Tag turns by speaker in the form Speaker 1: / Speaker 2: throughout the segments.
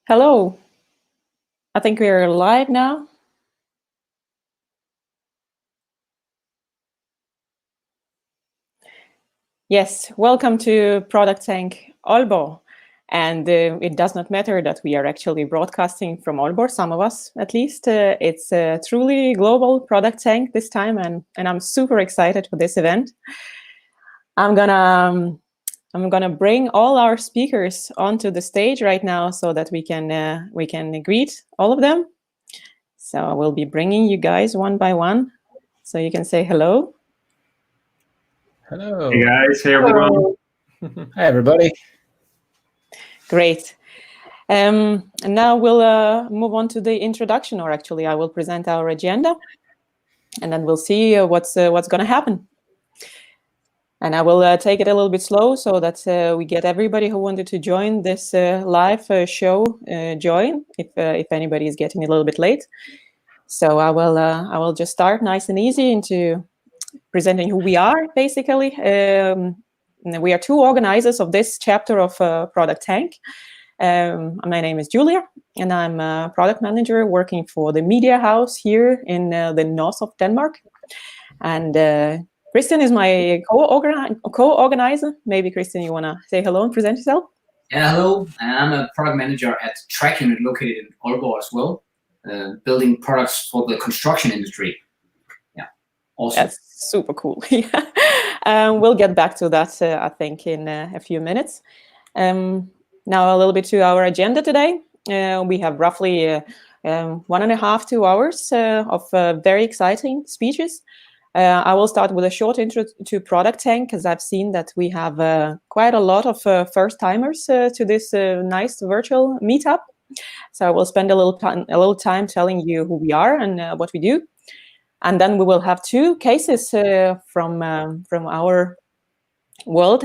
Speaker 1: Hello. I think we are live now. Yes, welcome to ProductTank Aalborg. And it does not matter that we are actually broadcasting from Aalborg, some of us at least. It's a truly global ProductTank this time, and I'm super excited for this event. I'm gonna bring all our speakers onto the stage right now so that we can greet all of them. So I will be bringing you guys one by one, so you can say hello.
Speaker 2: Hello.
Speaker 3: Hey guys, hey everyone.
Speaker 2: Hi everybody.
Speaker 1: Great. And now we'll move on to the introduction, or actually I will present our agenda, and then we'll see what's going to happen. And I will take it a little bit slow so that we get everybody who wanted to join this live show join, if anybody is getting a little bit late. So I will just start nice and easy into presenting who we are, basically. We are two organizers of this chapter of ProductTank. My name is Julia, and I'm a product manager working for the media house here in the north of Denmark. And Christian is my co-organizer. Maybe, Christian, you want to say hello and present yourself?
Speaker 4: Yeah, hello. I'm a product manager at Track Unit located in Aalborg as well, building products for the construction industry. Yeah, awesome.
Speaker 1: That's super cool. We'll get back to that, I think, in a few minutes. Now a little bit to our agenda today. We have roughly 1.5 to 2 hours of very exciting speeches. I will start with a short intro to ProductTank, because I've seen that we have quite a lot of first-timers to this nice virtual meetup. So I will spend a little time telling you who we are and what we do. And then we will have two cases from our world.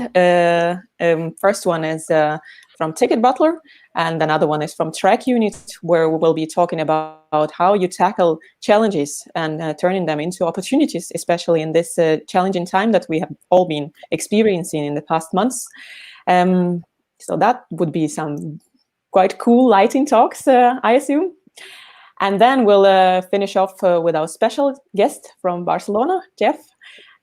Speaker 1: First one is from Ticket Butler, and another one is from Track Unit, where we will be talking about how you tackle challenges and turning them into opportunities, especially in this challenging time that we have all been experiencing in the past months. So that would be some quite cool lighting talks, I assume. And then we'll finish off with our special guest from Barcelona, Jeff.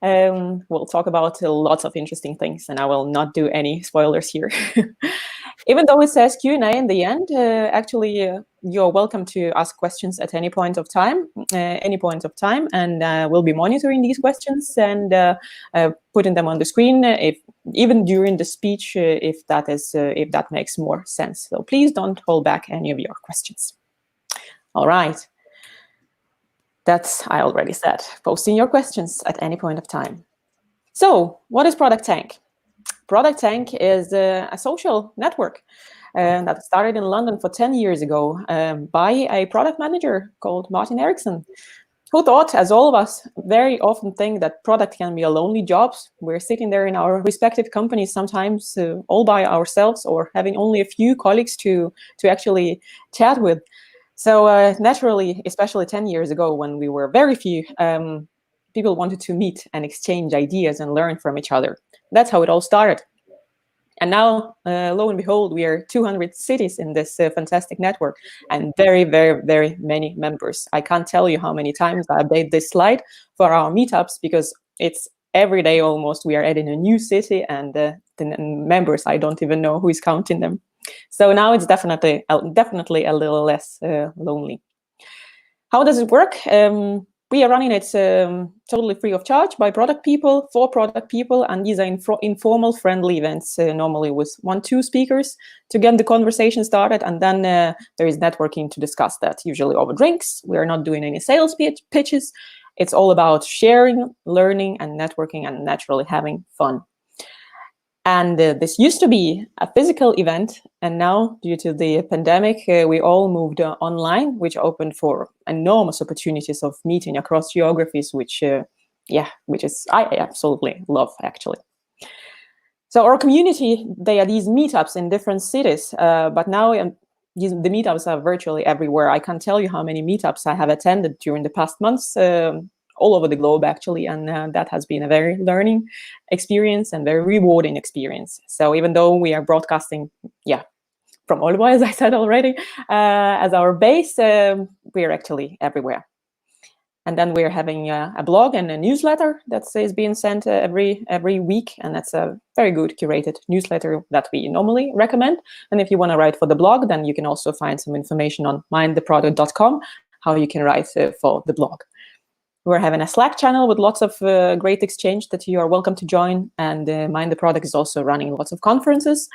Speaker 1: We'll talk about lots of interesting things, and I will not do any spoilers here. Even though it says Q&A in the end, actually you're welcome to ask questions at any point of time, and we'll be monitoring these questions and putting them on the screen, even during the speech, if that makes more sense. So please don't hold back any of your questions. All right. That's, I already said, posting your questions at any point of time. So what is ProductTank? ProductTank is a social network that started in London for 10 years ago by a product manager called Martin Eriksson, who thought, as all of us very often think, that product can be a lonely job. We're sitting there in our respective companies sometimes all by ourselves, or having only a few colleagues to actually chat with. So naturally, especially 10 years ago, when we were very few, people wanted to meet and exchange ideas and learn from each other. That's how it all started. And now, lo and behold, we are 200 cities in this fantastic network, and very, very, very many members. I can't tell you how many times I update this slide for our meetups, because it's every day almost we are adding a new city, and the members, I don't even know who is counting them. So now it's definitely a little less lonely. How does it work? We are running it totally free of charge by product people, for product people, and these are informal, friendly events, normally with 1-2 speakers to get the conversation started, and then there is networking to discuss that, usually over drinks. We are not doing any sales pitches. It's all about sharing, learning, and networking, and naturally having fun. And this used to be a physical event, and now, due to the pandemic, we all moved online, which opened for enormous opportunities of meeting across geographies, which I absolutely love, actually. So our community, they are these meetups in different cities, but now the meetups are virtually everywhere. I can't tell you how many meetups I have attended during the past months, all over the globe, actually, and that has been a very learning experience and very rewarding experience. So even though we are broadcasting, from Aalborg, as I said already, as our base, we're actually everywhere. And then we're having a blog and a newsletter that is being sent every week. And that's a very good curated newsletter that we normally recommend. And if you want to write for the blog, then you can also find some information on mindtheproduct.com, how you can write for the blog. We're having a Slack channel with lots of great exchange that you are welcome to join. And Mind the Product is also running lots of conferences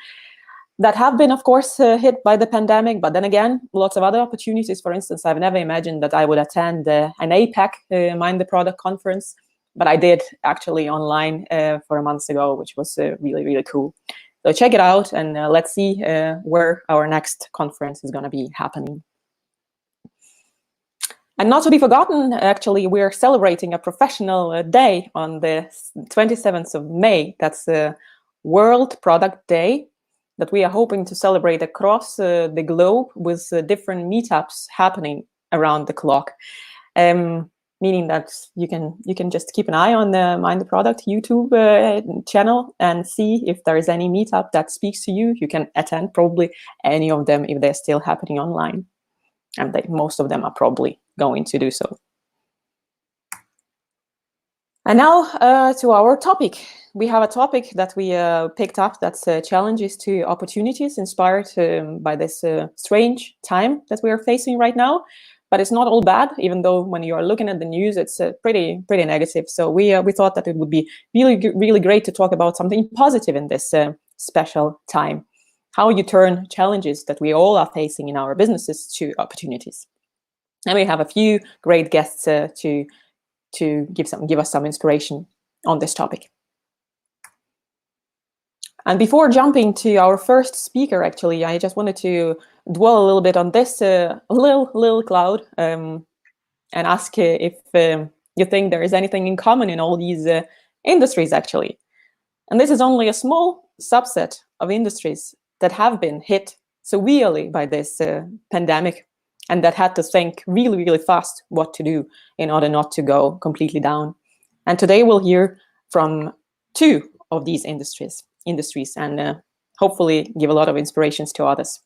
Speaker 1: that have been, of course, hit by the pandemic, but then again, lots of other opportunities. For instance, I've never imagined that I would attend an APAC Mind the Product conference, but I did actually online for a month ago, which was really, really cool. So check it out, and let's see where our next conference is going to be happening. And not to be forgotten, actually, we're celebrating a professional day on the 27th of May. That's World Product Day, that we are hoping to celebrate across the globe with different meetups happening around the clock. Meaning that you can just keep an eye on the Mind the Product YouTube channel and see if there is any meetup that speaks to you. You can attend probably any of them if they're still happening online. And most of them are probably going to do so. And now to our topic. We have a topic that we picked up that's challenges to opportunities inspired by this strange time that we are facing right now. But it's not all bad, even though when you are looking at the news, it's pretty negative. So we thought that it would be really great to talk about something positive in this special time. How you turn challenges that we all are facing in our businesses to opportunities. And we have a few great guests to give us some inspiration on this topic. And before jumping to our first speaker, actually, I just wanted to dwell a little bit on this little cloud and ask if you think there is anything in common in all these industries, actually. And this is only a small subset of industries that have been hit severely by this pandemic and that had to think really fast what to do in order not to go completely down. And today we'll hear from two of these industries and hopefully give a lot of inspirations to others.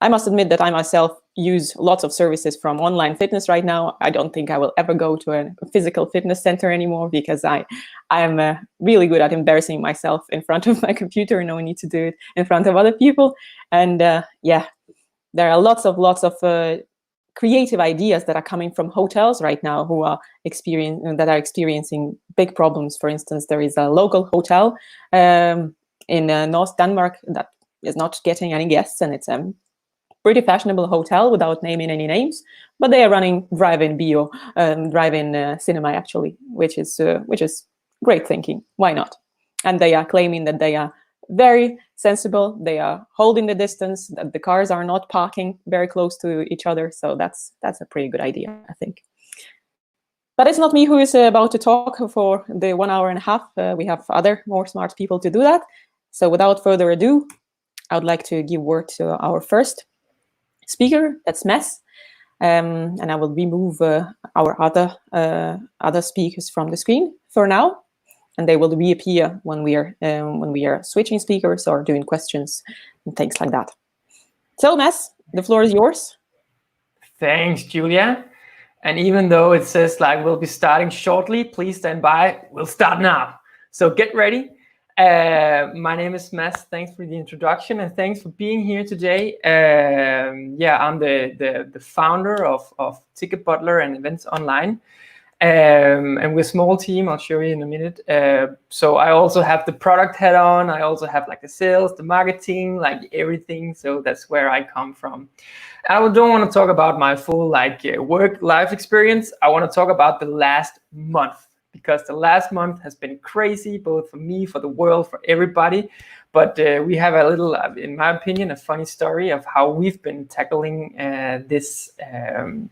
Speaker 1: I must admit that I myself use lots of services from online fitness right now. I don't think I will ever go to a physical fitness center anymore because I am really good at embarrassing myself in front of my computer. No need to do it in front of other people. And yeah, there are lots of creative ideas that are coming from hotels right now who are experiencing big problems. For instance, there is a local hotel in North Denmark that is not getting any guests, and it's a pretty fashionable hotel without naming any names, but they are running drive-in cinema actually, which is great thinking. Why not? And they are claiming that they are very sensible. They are holding the distance, that the cars are not parking very close to each other. So that's a pretty good idea, I think. But it's not me who is about to talk for the 1 hour and a half. We have other more smart people to do that. So without further ado, I would like to give word to our first speaker, that's Mads. And I will remove our other speakers from the screen for now. And they will reappear when we are switching speakers or doing questions and things like that. So, Mads, the floor is yours.
Speaker 2: Thanks, Julia. And even though it says like we'll be starting shortly, please stand by. We'll start now. So get ready. My name is Mads. Thanks for the introduction and thanks for being here today. Yeah, I'm the founder of Ticket Butler and Events Online. And we're a small team. I'll show you in a minute. So I also have the product hat on. I also have like the sales, the marketing, like everything. So that's where I come from. I don't want to talk about my full work life experience. I want to talk about the last month, because the last month has been crazy, both for me, for the world, for everybody. But we have a little, in my opinion, a funny story of how we've been tackling this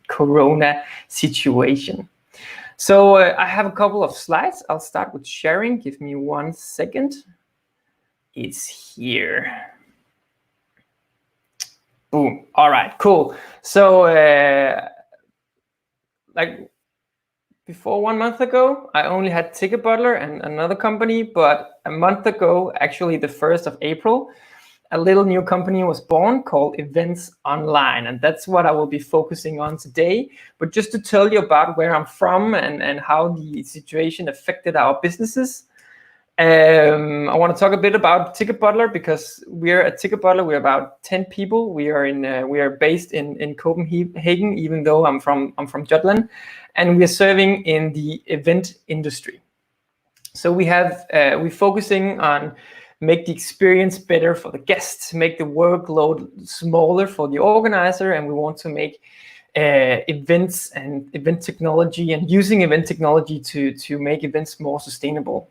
Speaker 2: Corona situation. So I have a couple of slides. I'll start with sharing. Give me 1 second. It's here. Boom. All right, cool. So like before 1 month ago, I only had Ticket Butler and another company, but a month ago, actually the 1st of April, a little new company was born called Events Online, and that's what I will be focusing on today. But just to tell you about where I'm from and how the situation affected our businesses, I want to talk a bit about Ticket Bottler, because we're at Ticket Bottler. We're about 10 people. We are based in Copenhagen, even though I'm from Jutland, and we are serving in the event industry. So we're focusing on make the experience better for the guests, make the workload smaller for the organizer, and we want to make events and event technology and using event technology to make events more sustainable,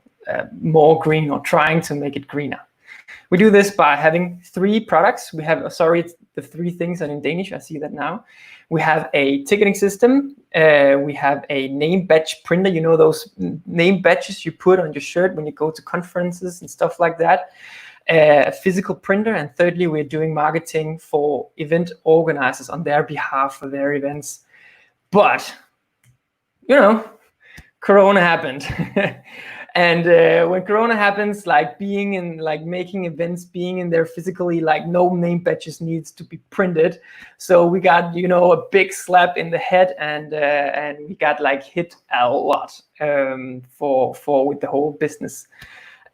Speaker 2: more green, or trying to make it greener. We do this by having 3 products. We have, it's the 3 things are in Danish, I see that now. We have a ticketing system. We have a name badge printer. You know those name badges you put on your shirt when you go to conferences and stuff like that. A physical printer. And thirdly, we're doing marketing for event organizers on their behalf for their events. But, you know, Corona happened. And when Corona happens, like making events, being in there physically, like no name badges needs to be printed. So we got, a big slap in the head, and we got like hit a lot for with the whole business.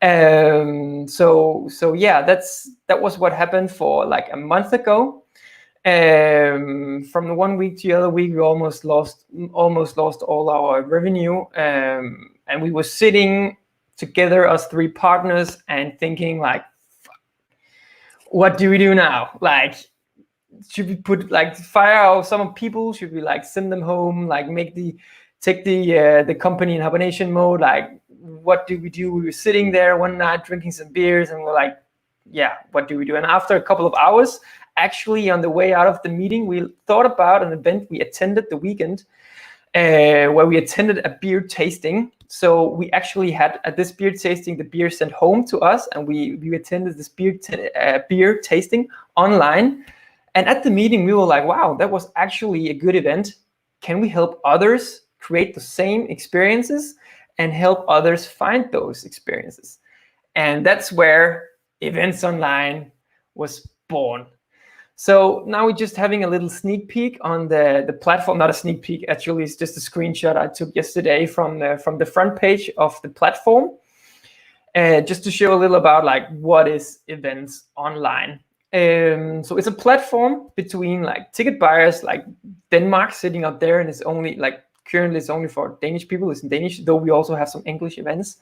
Speaker 2: So yeah, that was what happened for like a month ago. From the one week to the other week, we almost lost all our revenue. And we were sitting together, us 3 partners, and thinking like, what do we do now? Like, should we fire out some people? Should we send them home? Like take the company in hibernation mode? Like, what do we do? We were sitting there one night drinking some beers, and we're like, yeah, what do we do? And after a couple of hours, actually on the way out of the meeting, we thought about an event we attended the weekend, where we attended a beer tasting. So we actually had at this beer tasting the beer sent home to us, and we attended this beer tasting online. And at the meeting, we were like, wow, that was actually a good event. Can we help others create the same experiences and help others find those experiences? And that's where Events Online was born. So now we're just having a little sneak peek on the platform. Not a sneak peek, actually, it's just a screenshot I took yesterday from the front page of the platform, just to show a little about what is Events Online. So it's a platform between ticket buyers like Denmark sitting up there, and it's only currently it's only for Danish people. It's in Danish, though we also have some English events.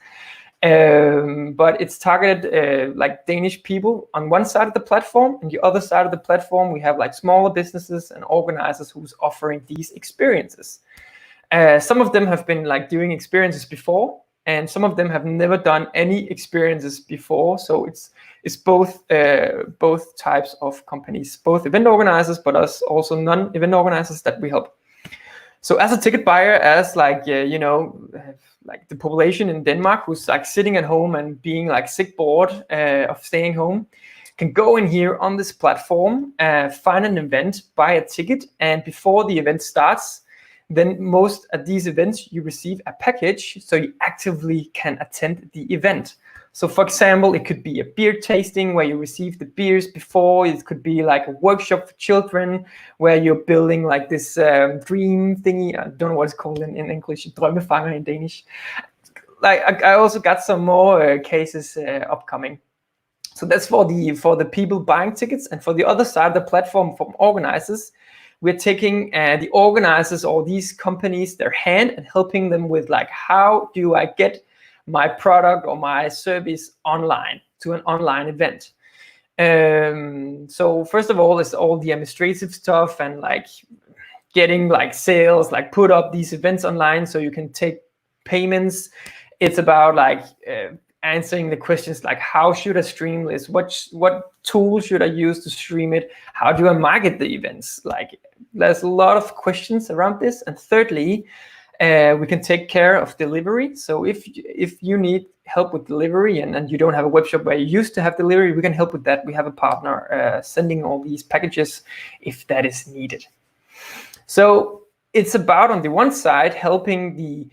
Speaker 2: But it's targeted Danish people on one side of the platform, and the other side of the platform we have smaller businesses and organizers who's offering these experiences. Some of them have been doing experiences before, and some of them have never done any experiences before. So it's both types of companies, both event organizers, but also non-event organizers that we help. So as a ticket buyer, as the population in Denmark who's sitting at home and being sick bored of staying home, can go in here on this platform, find an event, buy a ticket, and before the event starts, then most of these events you receive a package so you actively can attend the event. So for example, it could be a beer tasting where you receive the beers before. It could be a workshop for children where you're building this dream thingy. I don't know what it's called in English, drømmefanger in Danish. I also got some more cases upcoming. So that's for the people buying tickets. And for the other side of the platform, from organizers, we're taking the organizers or these companies, their hand, and helping them with how do I get my product or my service online to an online event. So first of all, it's all the administrative stuff and getting sales, put up these events online so you can take payments. It's about answering the questions how should I stream this? What tool should I use to stream it? How do I market the events? There's a lot of questions around this. And thirdly, we can take care of delivery. So if you need help with delivery and you don't have a web shop where you used to have delivery, we can help with that. We have a partner sending all these packages if that is needed. So it's about, on the one side, helping the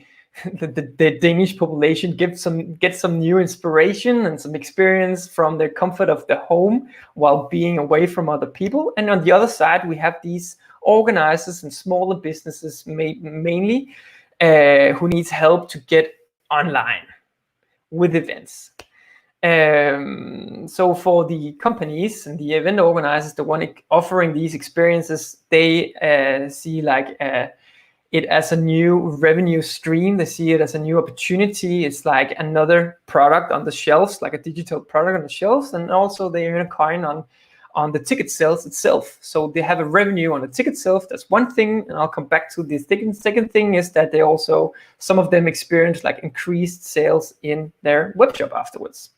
Speaker 2: the Danish population get some new inspiration and some experience from the comfort of the home while being away from other people. And on the other side, we have these organizers and smaller businesses mainly who needs help to get online with events. So for the companies and the event organizers, the one offering these experiences, they see like it as a new revenue stream. They see it as a new opportunity. It's like another product on the shelves, like a digital product on the shelves, and also they earn a coin on the ticket sales itself. So they have a revenue on the ticket sales. That's one thing, and I'll come back to the second thing is that they also, some of them experience like increased sales in their web shop afterwards.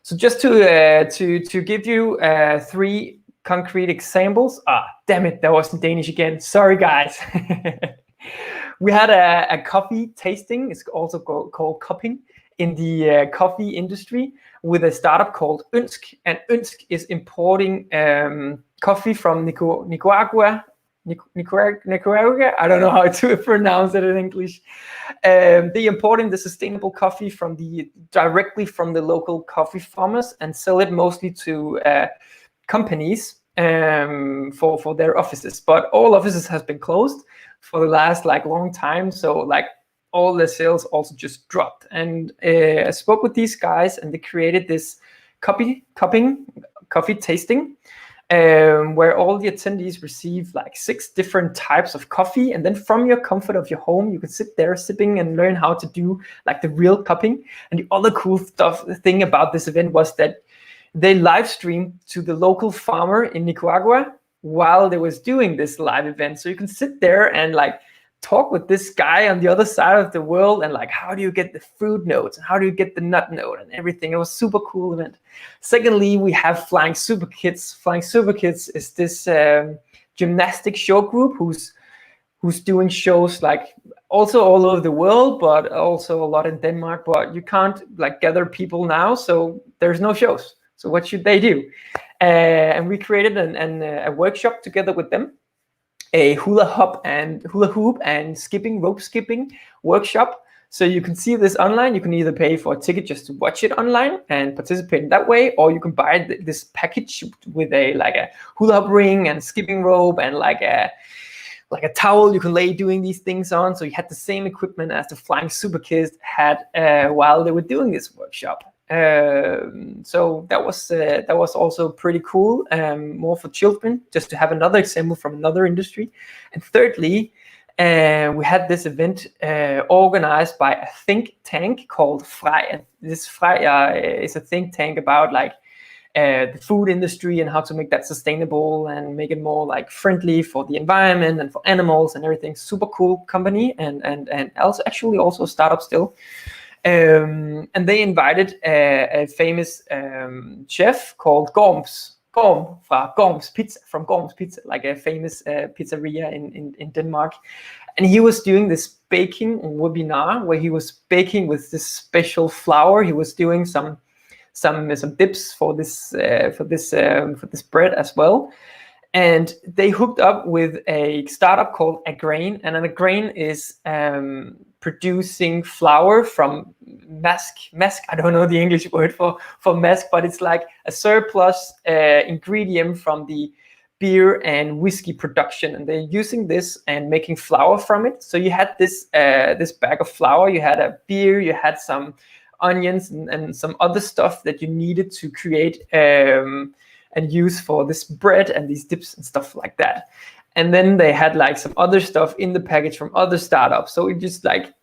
Speaker 2: So just to give you 3 concrete examples. Damn it, that wasn't Danish again. Sorry, guys. We had a coffee tasting. It's also called cupping in the coffee industry with a startup called Ønsk. And Ønsk is importing coffee from Nicaragua. I don't know how to pronounce it in English. They importing the sustainable coffee directly from the local coffee farmers and sell it mostly to companies for their offices. But all offices has been closed for the last like long time. So like all the sales also just dropped. And I spoke with these guys and they created this coffee tasting. Where all the attendees receive like 6 different types of coffee, and then from your comfort of your home, you can sit there sipping and learn how to do like the real cupping. And the other cool thing about this event was that they live streamed to the local farmer in Nicaragua while they was doing this live event. So you can sit there and like talk with this guy on the other side of the world and like, how do you get the fruit notes and how do you get the nut note and everything. It was super cool event. Secondly, we have Flying Super Kids. Flying Super Kids is this gymnastic show group who's doing shows like also all over the world, but also a lot in Denmark. But you can't like gather people now, so there's no shows. So what should they do? And we created a workshop together with them. A hula hoop and rope skipping workshop. So you can see this online. You can either pay for a ticket just to watch it online and participate in that way, or you can buy this package with a hula hoop ring and skipping rope and like a towel you can lay doing these things on. So you had the same equipment as the Flying Super Kids had while they were doing this workshop. So that was also pretty cool, more for children, just to have another example from another industry. And thirdly, we had this event organized by a think tank called Freja. This Freja is a think tank about like the food industry and how to make that sustainable and make it more like friendly for the environment and for animals and everything. Super cool company and also actually also a startup still. And they invited a famous chef called Gorm from Gorm's Pizza, like a famous pizzeria in Denmark. And he was doing this baking webinar where he was baking with this special flour. He was doing some dips for this bread as well. And they hooked up with a startup called Agrain, and Agrain is producing flour from mask. I don't know the English word for mask, but it's like a surplus ingredient from the beer and whiskey production, and they're using this and making flour from it. So you had this bag of flour, you had a beer, you had some onions and some other stuff that you needed to create and use for this bread and these dips and stuff like that. And then they had like some other stuff in the package from other startups. So it just like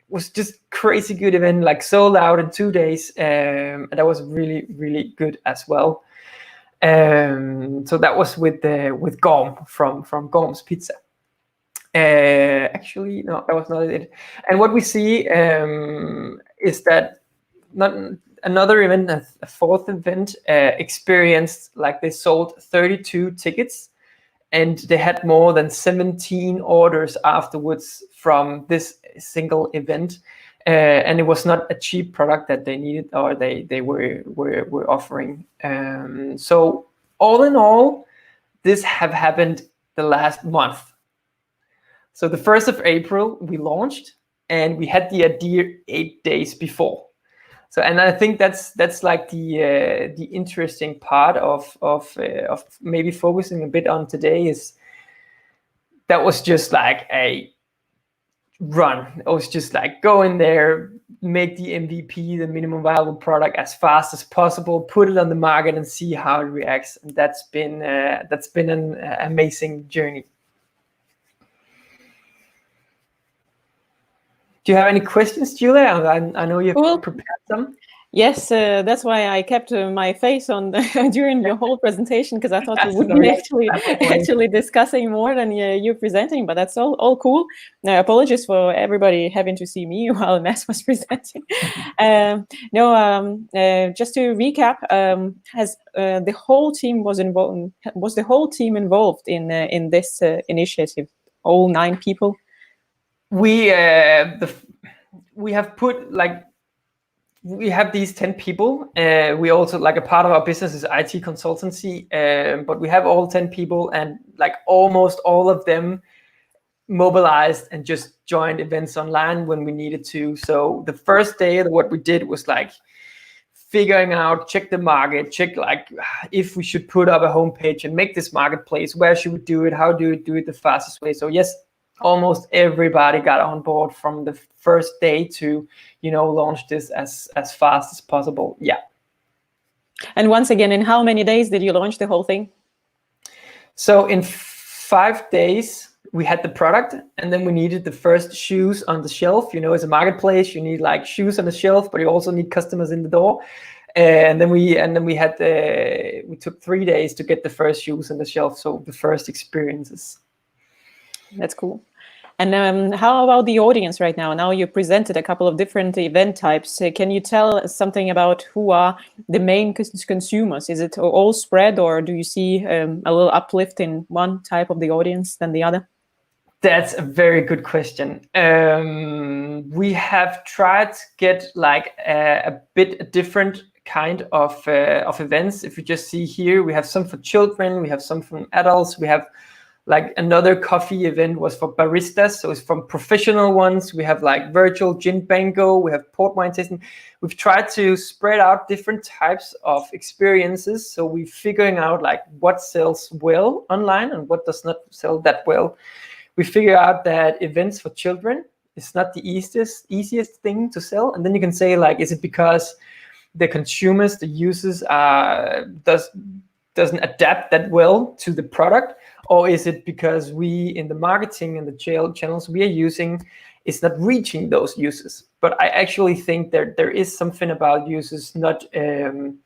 Speaker 2: was just crazy good event, like sold out in 2 days. And that was really, really good as well. So that was with Gorm from Gorm's Pizza. Actually, no, that was not it. And what we see is that another event, a fourth event, experienced like they sold 32 tickets and they had more than 17 orders afterwards from this single event. And it was not a cheap product that they needed or they were offering. So all in all, this have happened the last month. So the 1st of April, we launched. and we had the idea 8 days before. So, and I think that's like the interesting part of maybe focusing a bit on today is that was just like a run. It was just like go in there, make the MVP, the minimum viable product, as fast as possible, put it on the market, and see how it reacts. And that's been an amazing journey. Do you have any questions, Julia? I know you've prepared some.
Speaker 1: Yes, that's why I kept my face on during your whole presentation, because I thought you would be actually discussing more than you presenting. But that's all cool. Apologies for everybody having to see me while Mads was presenting. Just to recap, has the whole team was involved? Was the whole team involved in this initiative? All 9 people.
Speaker 2: We have put like. We have these 10 people. We also, like, a part of our business is IT consultancy, but we have all 10 people, and like almost all of them mobilized and just joined events online when we needed to. So the first day, what we did was like figuring out, check the market, check like if we should put up a homepage and make this marketplace, where should we do it, how do we do it the fastest way. So yes, almost everybody got on board from the first day to, launch this as fast as possible. Yeah.
Speaker 1: And once again, in how many days did you launch the whole thing?
Speaker 2: So in 5 days, we had the product, and then we needed the first shoes on the shelf. As a marketplace, you need like shoes on the shelf, but you also need customers in the door. And then we took 3 days to get the first shoes on the shelf. So the first experiences. That's cool.
Speaker 1: And how about the audience right now? Now you presented a couple of different event types. Can you tell something about who are the main consumers? Is it all spread, or do you see a little uplift in one type of the audience than the other?
Speaker 2: That's a very good question. We have tried to get like a bit different kind of events. If you just see here, we have some for children, we have some for adults, we have like another coffee event was for baristas, so it's from professional ones. We have like virtual gin bingo, we have port wine tasting. We've tried to spread out different types of experiences, so we're figuring out like what sells well online and what does not sell that well. We figure out that events for children is not the easiest thing to sell, and then you can say like, is it because the consumers, the users doesn't adapt that well to the product? Or is it because we, in the marketing and the channels we are using, is not reaching those users? But I actually think there is something about users not, that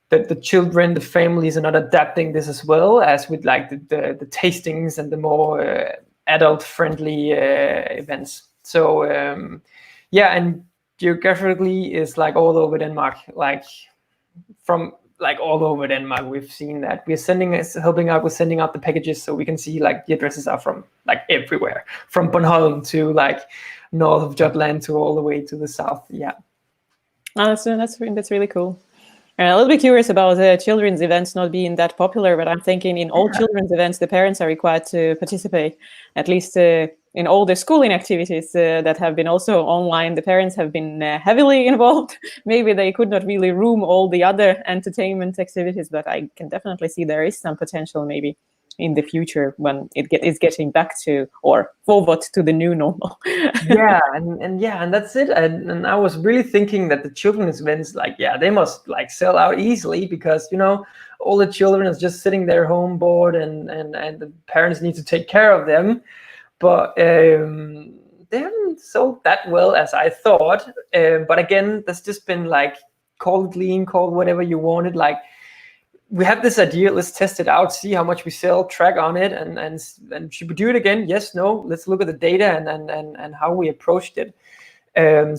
Speaker 2: the children, the families are not adapting this as well as with like the tastings and the more adult-friendly events. So yeah, and geographically is like all over Denmark, like from like all over Denmark. We've seen that. We're helping out with sending out the packages, so we can see like the addresses are from like everywhere, from Bornholm to like north of Jutland to all the way to the south. Yeah.
Speaker 1: Oh, that's really cool. A little bit curious about children's events not being that popular, but I'm thinking in all children's events, the parents are required to participate, at least in all the schooling activities that have been also online. The parents have been heavily involved. Maybe they could not really room all the other entertainment activities, but I can definitely see there is some potential maybe in the future when it is getting back to or forward to the new normal.
Speaker 2: Yeah, and that's it. And I was really thinking that the children's events, like, yeah, they must like sell out easily because, all the children is just sitting there home bored and the parents need to take care of them. But they haven't sold that well as I thought. But again, that's just been like, call it lean, call whatever you wanted. Like, we have this idea, let's test it out, see how much we sell, track on it, and should we do it again? Yes, no, let's look at the data and how we approached it.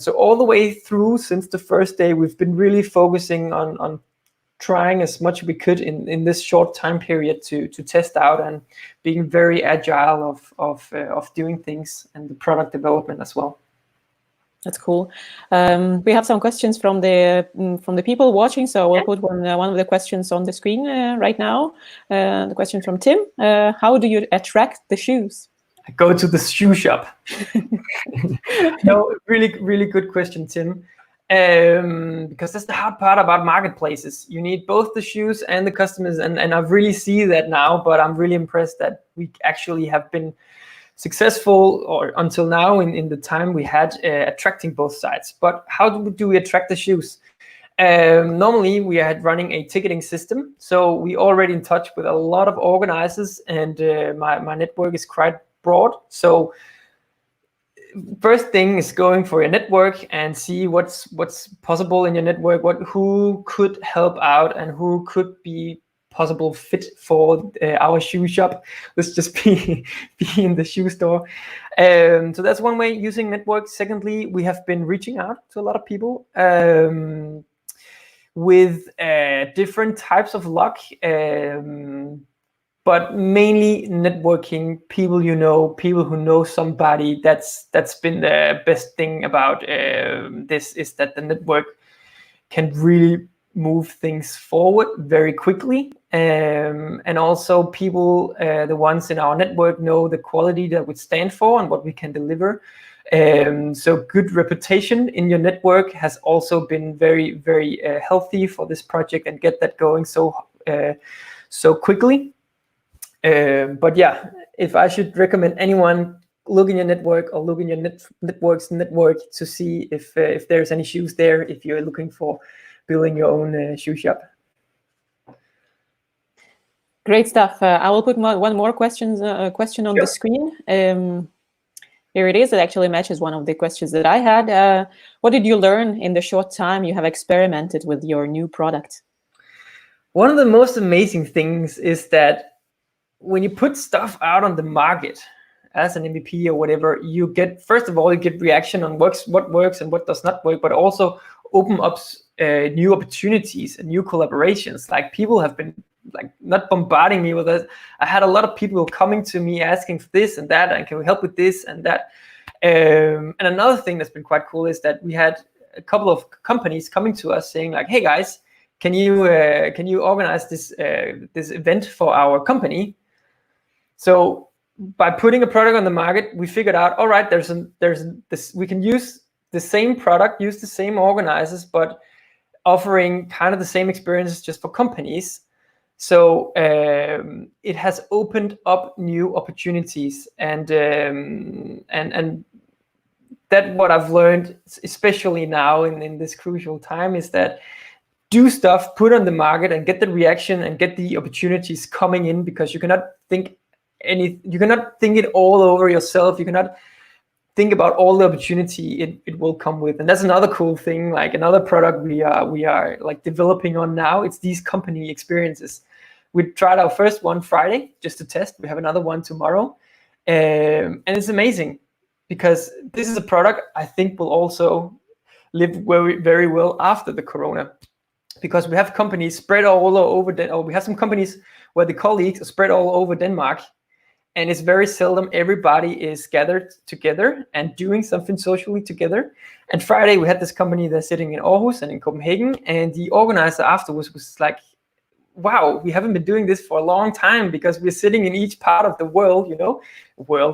Speaker 2: So all the way through since the first day, we've been really focusing on trying as much as we could in this short time period to test out and being very agile of doing things and the product development as well.
Speaker 1: That's cool. We have some questions from the people watching, so we'll put one of the questions on the screen right now. The question from Tim: how do you attract the shoes?
Speaker 2: I go to the shoe shop. No, really good question, Tim. Because that's the hard part about marketplaces. You need both the shoes and the customers, and I really see that now, but I'm really impressed that we actually have been successful, or until now in the time we had, attracting both sides. But how do we attract the shoes? Normally we had running a ticketing system, so we already in touch with a lot of organizers, and my network is quite broad. So first thing is going for your network and see what's possible in your network, who could help out and who could be possible fit for our shoe shop. Let's just be in the shoe store. So that's one way, using network. Secondly, we have been reaching out to a lot of people with different types of luck, but mainly networking. People people who know somebody. That's been the best thing about this, is that the network can really move things forward very quickly, and also people, the ones in our network, know the quality that we stand for and what we can deliver. So good reputation in your network has also been very healthy for this project, and get that going so quickly. But yeah, if I should recommend anyone, look in your network, or look in your network to see if there's any shoes there, if you're looking for building your own shoe shop.
Speaker 1: Great stuff. I will put one more question on the screen. Here it is. It actually matches one of the questions that I had. What did you learn in the short time you have experimented with your new product?
Speaker 2: One of the most amazing things is that when you put stuff out on the market as an MVP or whatever, you get, first of all, you get reaction on what works and what does not work, but also open up new opportunities and new collaborations. Like, people have been not bombarding me with it. I had a lot of people coming to me asking for this and that, and can we help with this and that. And another thing that's been quite cool is that we had a couple of companies coming to us saying like, hey guys, can you organize this event for our company? So by putting a product on the market, we figured out, all right, there's this, we can use the same product, use the same organizers, but offering kind of the same experiences just for companies. So it has opened up new opportunities, and that what I've learned, especially now in this crucial time, is that do stuff, put on the market, and get the reaction and get the opportunities coming in, because you cannot think it all over yourself. You cannot think about all the opportunity it will come with. And that's another cool thing, like another product we are like developing on now. It's these company experiences. We tried our first one Friday just to test. We have another one tomorrow, and it's amazing, because this is a product I think will also live very well after the corona, because we have companies spread all over we have some companies where the colleagues are spread all over Denmark, and it's very seldom everybody is gathered together and doing something socially together. And Friday we had this company that's sitting in Aarhus and in Copenhagen, and the organizer afterwards was like, wow, we haven't been doing this for a long time, because we're sitting in each part of the world,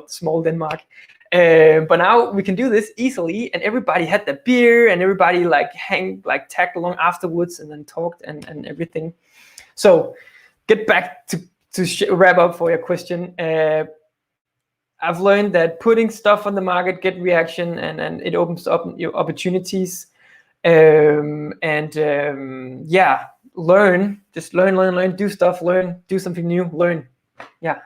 Speaker 2: small Denmark. But now we can do this easily, and everybody had their beer, and everybody tagged along afterwards, and then talked and everything. So get back to wrap up for your question. I've learned that putting stuff on the market, get reaction, and it opens up your opportunities. Learn, just learn, do stuff, learn, do something new, learn. Yeah.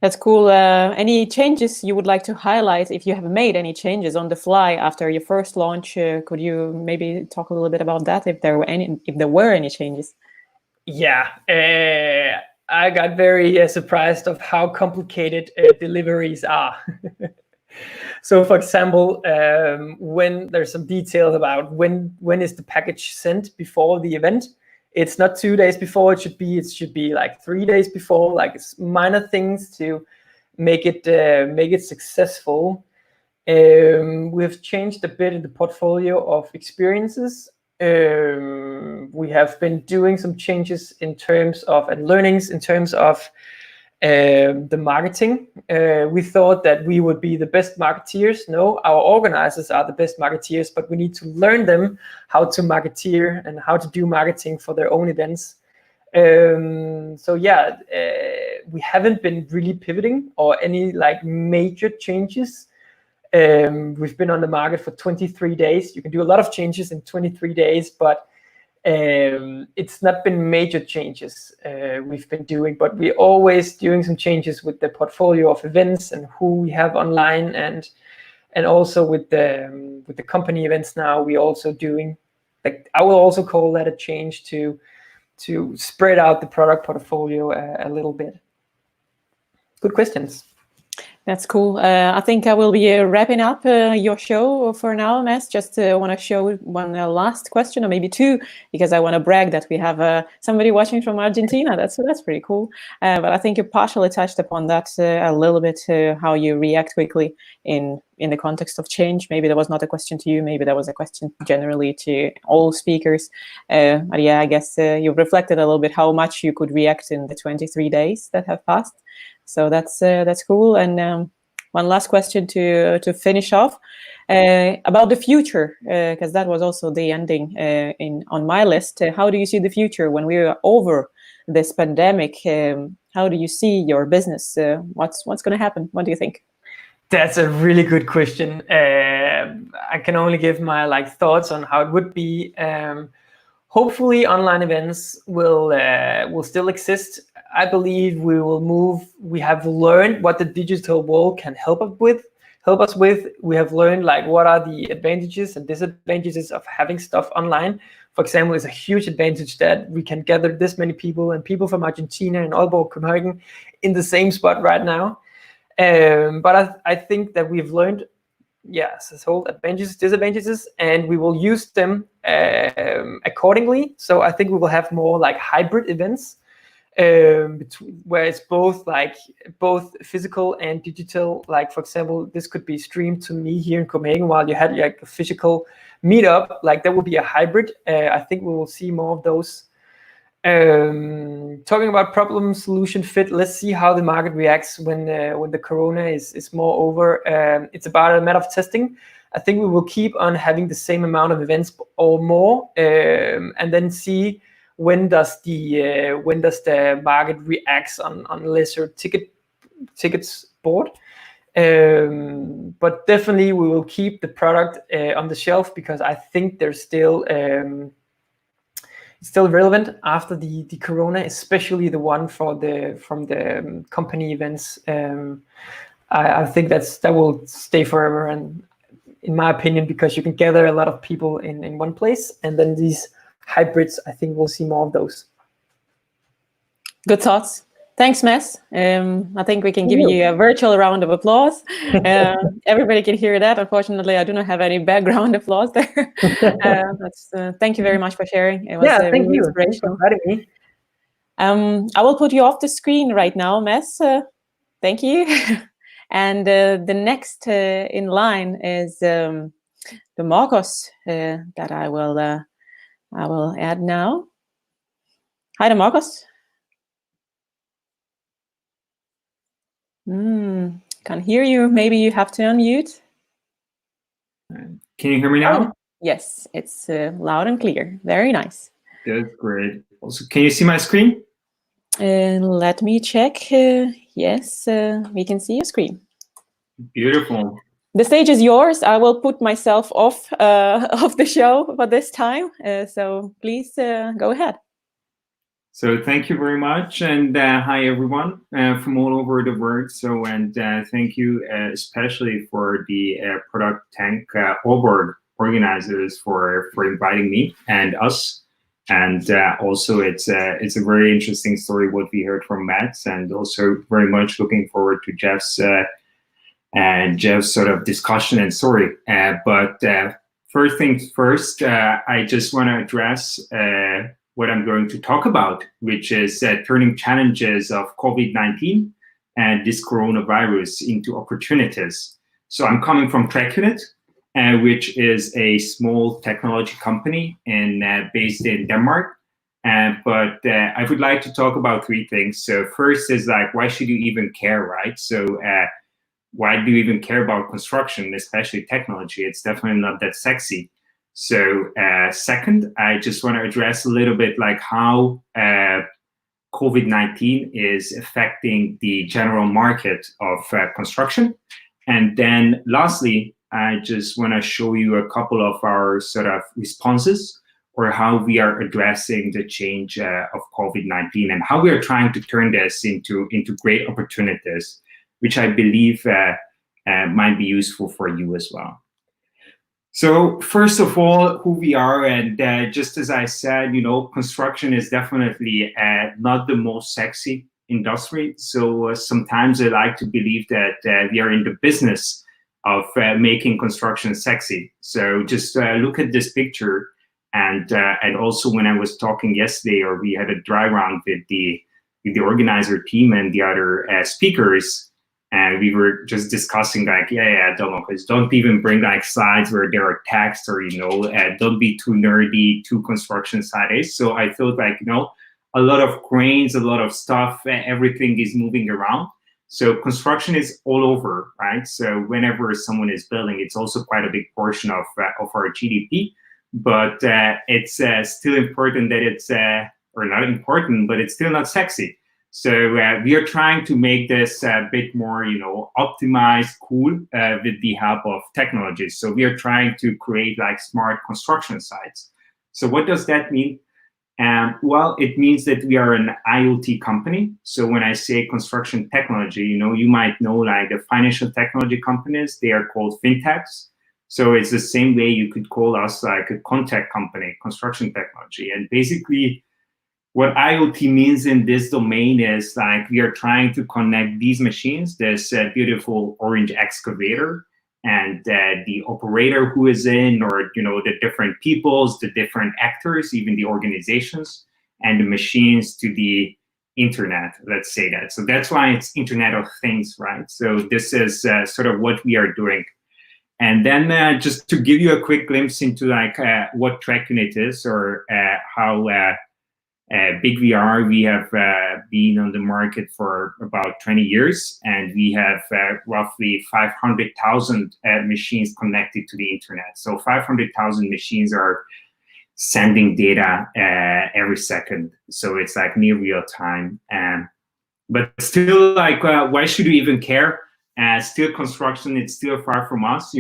Speaker 1: That's cool. Any changes you would like to highlight, if you have made any changes on the fly after your first launch? Could you maybe talk a little bit about that, if there were any changes?
Speaker 2: Yeah, I got very surprised of how complicated deliveries are. So, for example, when there's some details about when is the package sent before the event, it's not 2 days before. It should be like 3 days before. Like, it's minor things to make it successful. We've changed a bit in the portfolio of experiences. We have been doing some changes in terms of, and learnings in terms of the marketing. We thought that we would be the best marketeers. No, our organizers are the best marketeers, but we need to learn them how to marketeer and how to do marketing for their own events. So yeah, we haven't been really pivoting or any like major changes. We've been on the market for 23 days. You can do a lot of changes in 23 days, but it's not been major changes we've been doing, but we're always doing some changes with the portfolio of events and who we have online, and also with the company events now. We're also doing, like, I will also call that a change to spread out the product portfolio a little bit. Good questions.
Speaker 1: That's cool. I think I will be wrapping up your show for now, Mads. Just want to show one last question, or maybe two, because I want to brag that we have somebody watching from Argentina. That's pretty cool. But I think you partially touched upon that a little bit, how you react quickly in the context of change. Maybe that was not a question to you. Maybe that was a question generally to all speakers. But yeah, I guess you've reflected a little bit how much you could react in the 23 days that have passed. So that's cool. And one last question to finish off about the future, because that was also the ending on my list. How do you see the future when we are over this pandemic? How do you see your business? What's going to happen? What do you think?
Speaker 2: That's a really good question. I can only give my thoughts on how it would be. Hopefully, online events will still exist. I believe we will move. We have learned what the digital world can help us with. We have learned what are the advantages and disadvantages of having stuff online. For example, it's a huge advantage that we can gather this many people and people from Argentina and Aalborg, Copenhagen, in the same spot right now. But I think that we've learned, this whole advantages, disadvantages, and we will use them accordingly. So I think we will have more hybrid events, where it's both physical and digital. For example, this could be streamed to me here in Copenhagen while you had a physical meetup. That will be a hybrid. I think we will see more of those. Talking about problem solution fit, let's see how the market reacts when the corona is more over. It's about a matter of testing. I think we will keep on having the same amount of events or more, and then see when does the market reacts on lesser tickets bought. But definitely we will keep the product on the shelf, because I think there's still relevant after the corona, especially the one from the company events. I think that will stay forever, and in my opinion, because you can gather a lot of people in one place, and then these hybrids, I think we'll see more of those.
Speaker 1: Good thoughts. Thanks, Mads. I think we can give you a virtual round of applause. Everybody can hear that. Unfortunately, I do not have any background applause there. Thank you very much for sharing. It was
Speaker 2: thank
Speaker 1: really
Speaker 2: you.
Speaker 1: inspirational.
Speaker 2: Thanks for inviting me.
Speaker 1: I will put you off the screen right now, Mads. Thank you. And the next in line is the Marcos that I will add now. Hi, Marcos. Can't hear you. Maybe you have to unmute.
Speaker 3: Can you hear me now?
Speaker 1: Oh, yes, it's loud and clear. Very nice.
Speaker 3: That's great. Also, can you see my screen?
Speaker 1: Let me check. Yes, we can see your screen.
Speaker 3: Beautiful.
Speaker 1: The stage is yours. I will put myself off the show for this time. So please go ahead.
Speaker 3: So thank you very much, and hi everyone from all over the world. So thank you especially for the ProductTank Aalborg organizers for inviting me and us. And also it's a very interesting story what we heard from Mads, and also very much looking forward to Jeff's sort of discussion and story. But first things first, I just want to address what I'm going to talk about, which is turning challenges of COVID-19 and this coronavirus into opportunities. So I'm coming from TrackUnit, which is a small technology company based in Denmark. But I would like to talk about three things. So first is like, why should you even care, right? So why do you even care about construction, especially technology? It's definitely not that sexy. So second, I just want to address a little bit like how COVID-19 is affecting the general market of construction. And then lastly, I just want to show you a couple of our sort of responses, or how we are addressing the change of COVID-19 and how we are trying to turn this into great opportunities, which I believe might be useful for you as well. So first of all, who we are, and just as I said, you know, construction is definitely not the most sexy industry. So sometimes I like to believe that we are in the business of making construction sexy. So just look at this picture. And also when I was talking yesterday, or we had a dry round with the organizer team and the other speakers, and we were just discussing like, don't even bring like slides where there are text, or don't be too nerdy, too construction side. So I felt like, a lot of cranes, a lot of stuff, everything is moving around. So construction is all over, right? So whenever someone is building, it's also quite a big portion of our GDP. But it's still important that it's, or not important, but it's still not sexy. So we are trying to make this a bit more, optimized, cool, with the help of technologies. So we are trying to create like smart construction sites. So what does that mean? Well, it means that we are an IoT company. So when I say construction technology, you might know like the financial technology companies, they are called fintechs. So it's the same way you could call us like a contact company, construction technology. And basically what IoT means in this domain is like we are trying to connect these machines, this beautiful orange excavator, and the operator who is in, or the different peoples, the different actors, even the organizations, and the machines to the internet, let's say that. So that's why it's Internet of Things, right? So this is sort of what we are doing. And then just to give you a quick glimpse into like what Track Unit is, or how big we are, we have been on the market for about 20 years, and we have roughly 500,000 machines connected to the internet. So 500,000 machines are sending data every second. So it's like near real time. But still, like, why should we even care? Still construction, it's still far from us.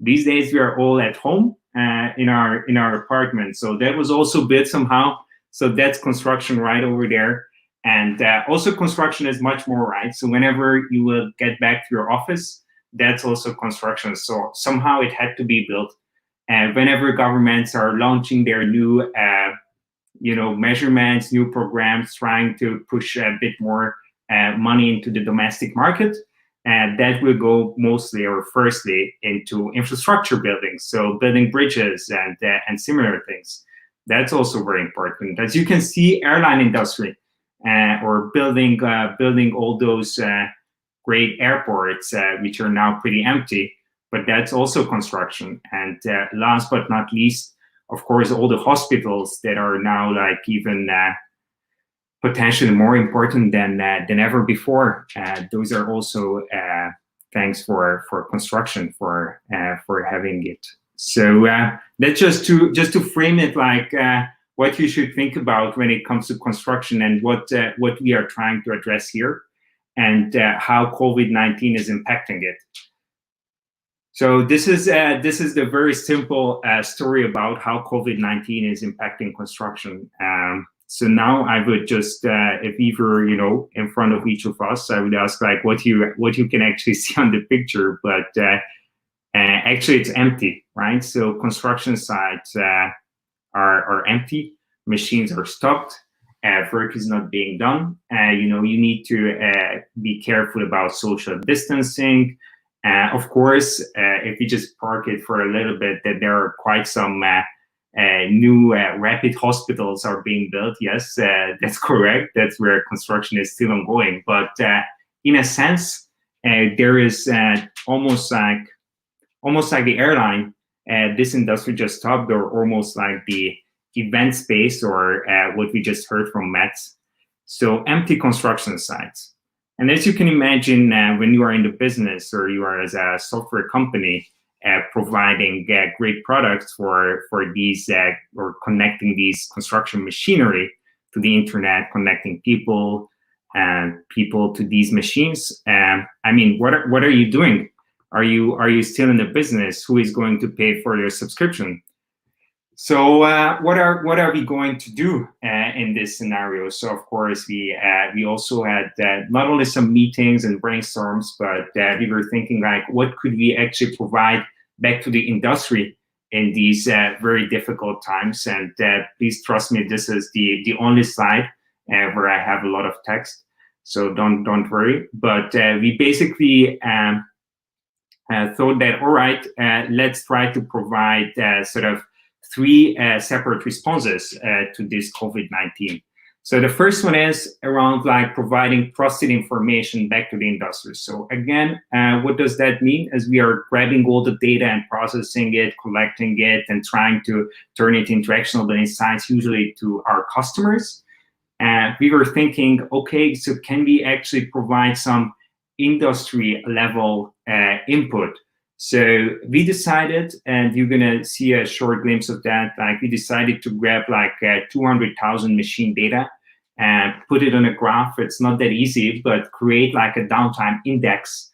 Speaker 3: These days we are all at home in our apartment. So that was also built somehow. So that's construction right over there. And also construction is much more, right? So whenever you will get back to your office, that's also construction. So somehow it had to be built. And whenever governments are launching their new, measurements, new programs, trying to push a bit more money into the domestic market, and that will go mostly or firstly into infrastructure building. So building bridges and similar things. That's also very important. As you can see, airline industry, or building all those great airports, which are now pretty empty, but that's also construction. And last but not least, of course, all the hospitals that are now like even potentially more important than ever before. Those are also thanks for construction for having it. So that's just to frame it like what you should think about when it comes to construction, and what we are trying to address here, and how COVID-19 is impacting it. So this is the very simple story about how COVID-19 is impacting construction. So now I would just, if either in front of each of us, I would ask like what you can actually see on the picture, but actually it's empty, right? So construction sites are empty, machines are stopped, work is not being done. You need to be careful about social distancing. Of course, if you just park it for a little bit, that there are quite some new rapid hospitals are being built. Yes, that's correct. That's where construction is still ongoing. But in a sense, there is almost like the airline, this industry just stopped, or almost like the event space, or what we just heard from Matt. So empty construction sites. And as you can imagine, when you are in the business or you are as a software company providing great products for these or connecting these construction machinery to the internet, connecting people to these machines. I mean, what are you doing? Are you still in the business? Who is going to pay for your subscription? So what are we going to do in this scenario? So of course we also had not only some meetings and brainstorms, but we were thinking like, what could we actually provide back to the industry in these very difficult times? And please trust me, this is the only slide where I have a lot of text, so don't worry. But we basically thought that, all right, let's try to provide sort of 3 separate responses to this COVID-19. So the first one is around like providing trusted information back to the industry. So again, what does that mean? As we are grabbing all the data and processing it, collecting it, and trying to turn it into actionable insights, usually to our customers. We were thinking, okay, so can we actually provide some industry level input? So we decided, and you're gonna see a short glimpse of that, like we decided to grab like 200,000 machine data and put it on a graph. It's not that easy, but create like a downtime index,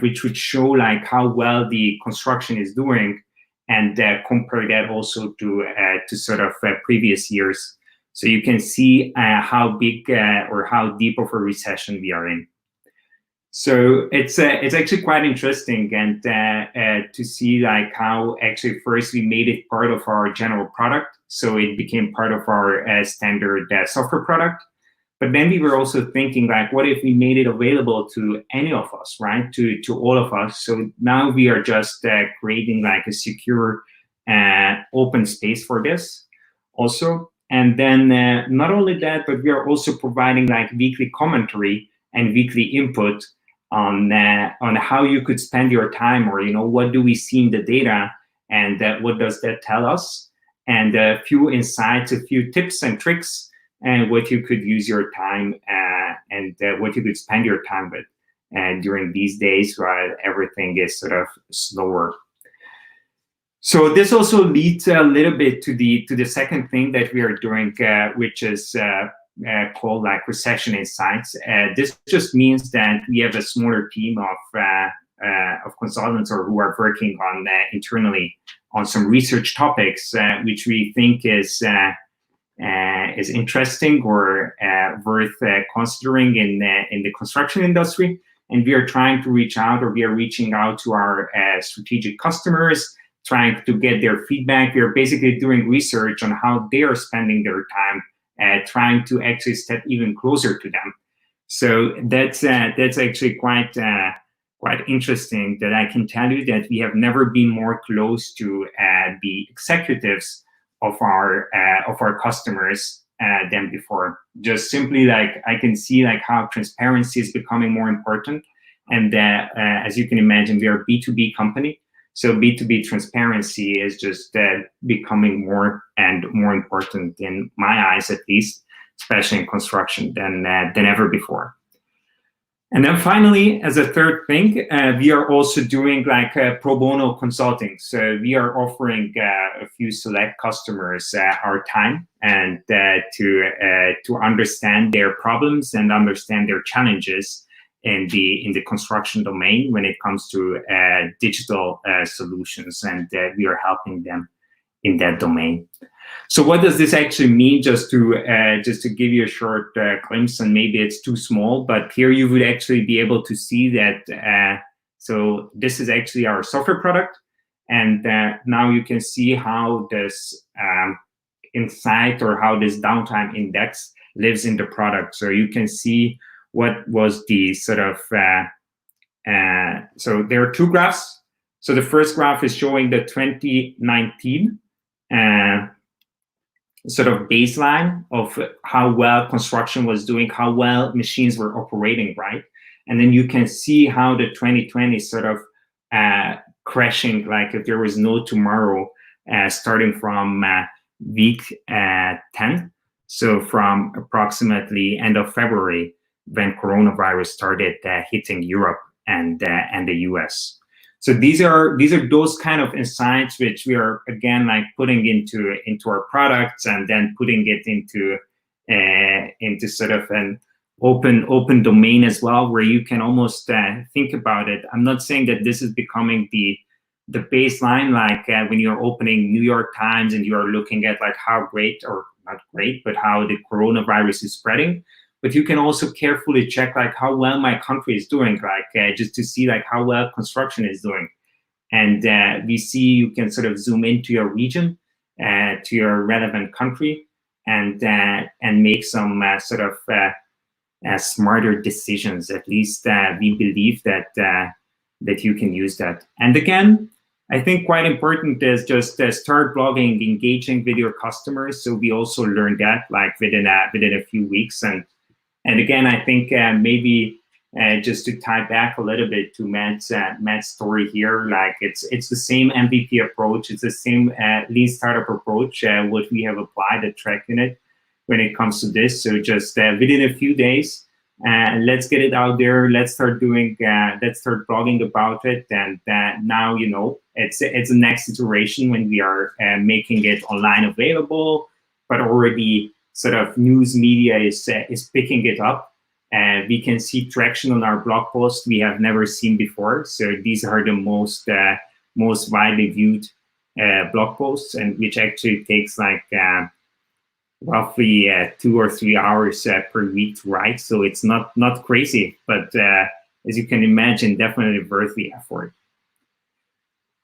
Speaker 3: which would show like how well the construction is doing, and compare that also to sort of previous years. So you can see how big or how deep of a recession we are in. So it's actually quite interesting, and to see like how actually first we made it part of our general product, so it became part of our standard software product. But then we were also thinking like, what if we made it available to any of us, right? To all of us. So now we are just creating like a secure open space for this also. And then not only that, but we are also providing like weekly commentary and weekly input on how you could spend your time, or what do we see in the data, and what does that tell us, and a few insights, a few tips and tricks, and what you could use your time and what you could spend your time with during these days while everything is sort of slower. So this also leads a little bit to the second thing that we are doing, which is called like recession insights. This just means that we have a smaller team of consultants or who are working on internally on some research topics, which we think is interesting or worth considering in the construction industry. And we are trying to reach out, or we are reaching out to our strategic customers, trying to get their feedback. We are basically doing research on how they are spending their time, trying to actually step even closer to them. So that's actually quite interesting, that I can tell you that we have never been more close to the executives of our customers than before. Just simply like I can see like how transparency is becoming more important, and as you can imagine, we are a B2B company. So B2B transparency is just becoming more and more important in my eyes, at least, especially in construction, than ever before. And then finally, as a third thing, we are also doing like pro bono consulting. So we are offering a few select customers our time, and to understand their problems and understand their challenges in the construction domain when it comes to digital solutions, and we are helping them in that domain. So what does this actually mean? Just to give you a short glimpse, and maybe it's too small, but here you would actually be able to see that. So this is actually our software product, and now you can see how this insight or how this downtime index lives in the product. So you can see what was the sort of, so there are two graphs. So the first graph is showing the 2019 sort of baseline of how well construction was doing, how well machines were operating, right? And then you can see how the 2020 sort of crashing, like if there was no tomorrow, starting from week 10. So from approximately end of February, when coronavirus started hitting Europe and the US. So these are those kind of insights which we are again like putting into our products, and then putting it into sort of an open domain as well, where you can almost think about it. I'm not saying that this is becoming the baseline, like when you're opening New York Times and you're looking at like how great, or not great, but how the coronavirus is spreading. But you can also carefully check like how well my country is doing, like just to see like how well construction is doing. And we see you can sort of zoom into your region, to your relevant country, and make some sort of smarter decisions. At least we believe that that you can use that. And again, I think quite important is just start blogging, engaging with your customers. So we also learned that like within a few weeks. And again, I think maybe just to tie back a little bit to Matt's story here, like it's the same MVP approach, it's the same lean startup approach what we have applied at Track Unit when it comes to this. So just within a few days, let's get it out there. Let's start blogging about it. And now, you know, it's the next iteration when we are making it online available, but already sort of news media is picking it up. And we can see traction on our blog posts we have never seen before. So these are the most widely viewed blog posts, and which actually takes like roughly 2 or 3 hours per week to write. So it's not crazy, but as you can imagine, definitely worth the effort.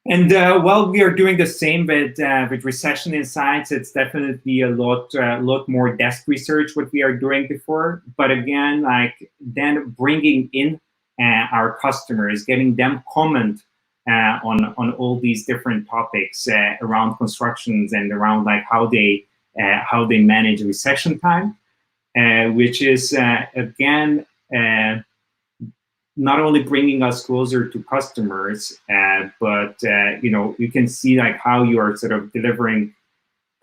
Speaker 3: And well, we are doing the same with Recession Insights. It's definitely a lot more desk research what we are doing before. But again, like then bringing in our customers, getting them comment on all these different topics around constructions and around like how they manage recession time, which is again not only bringing us closer to customers, but you know, you can see like how you are sort of delivering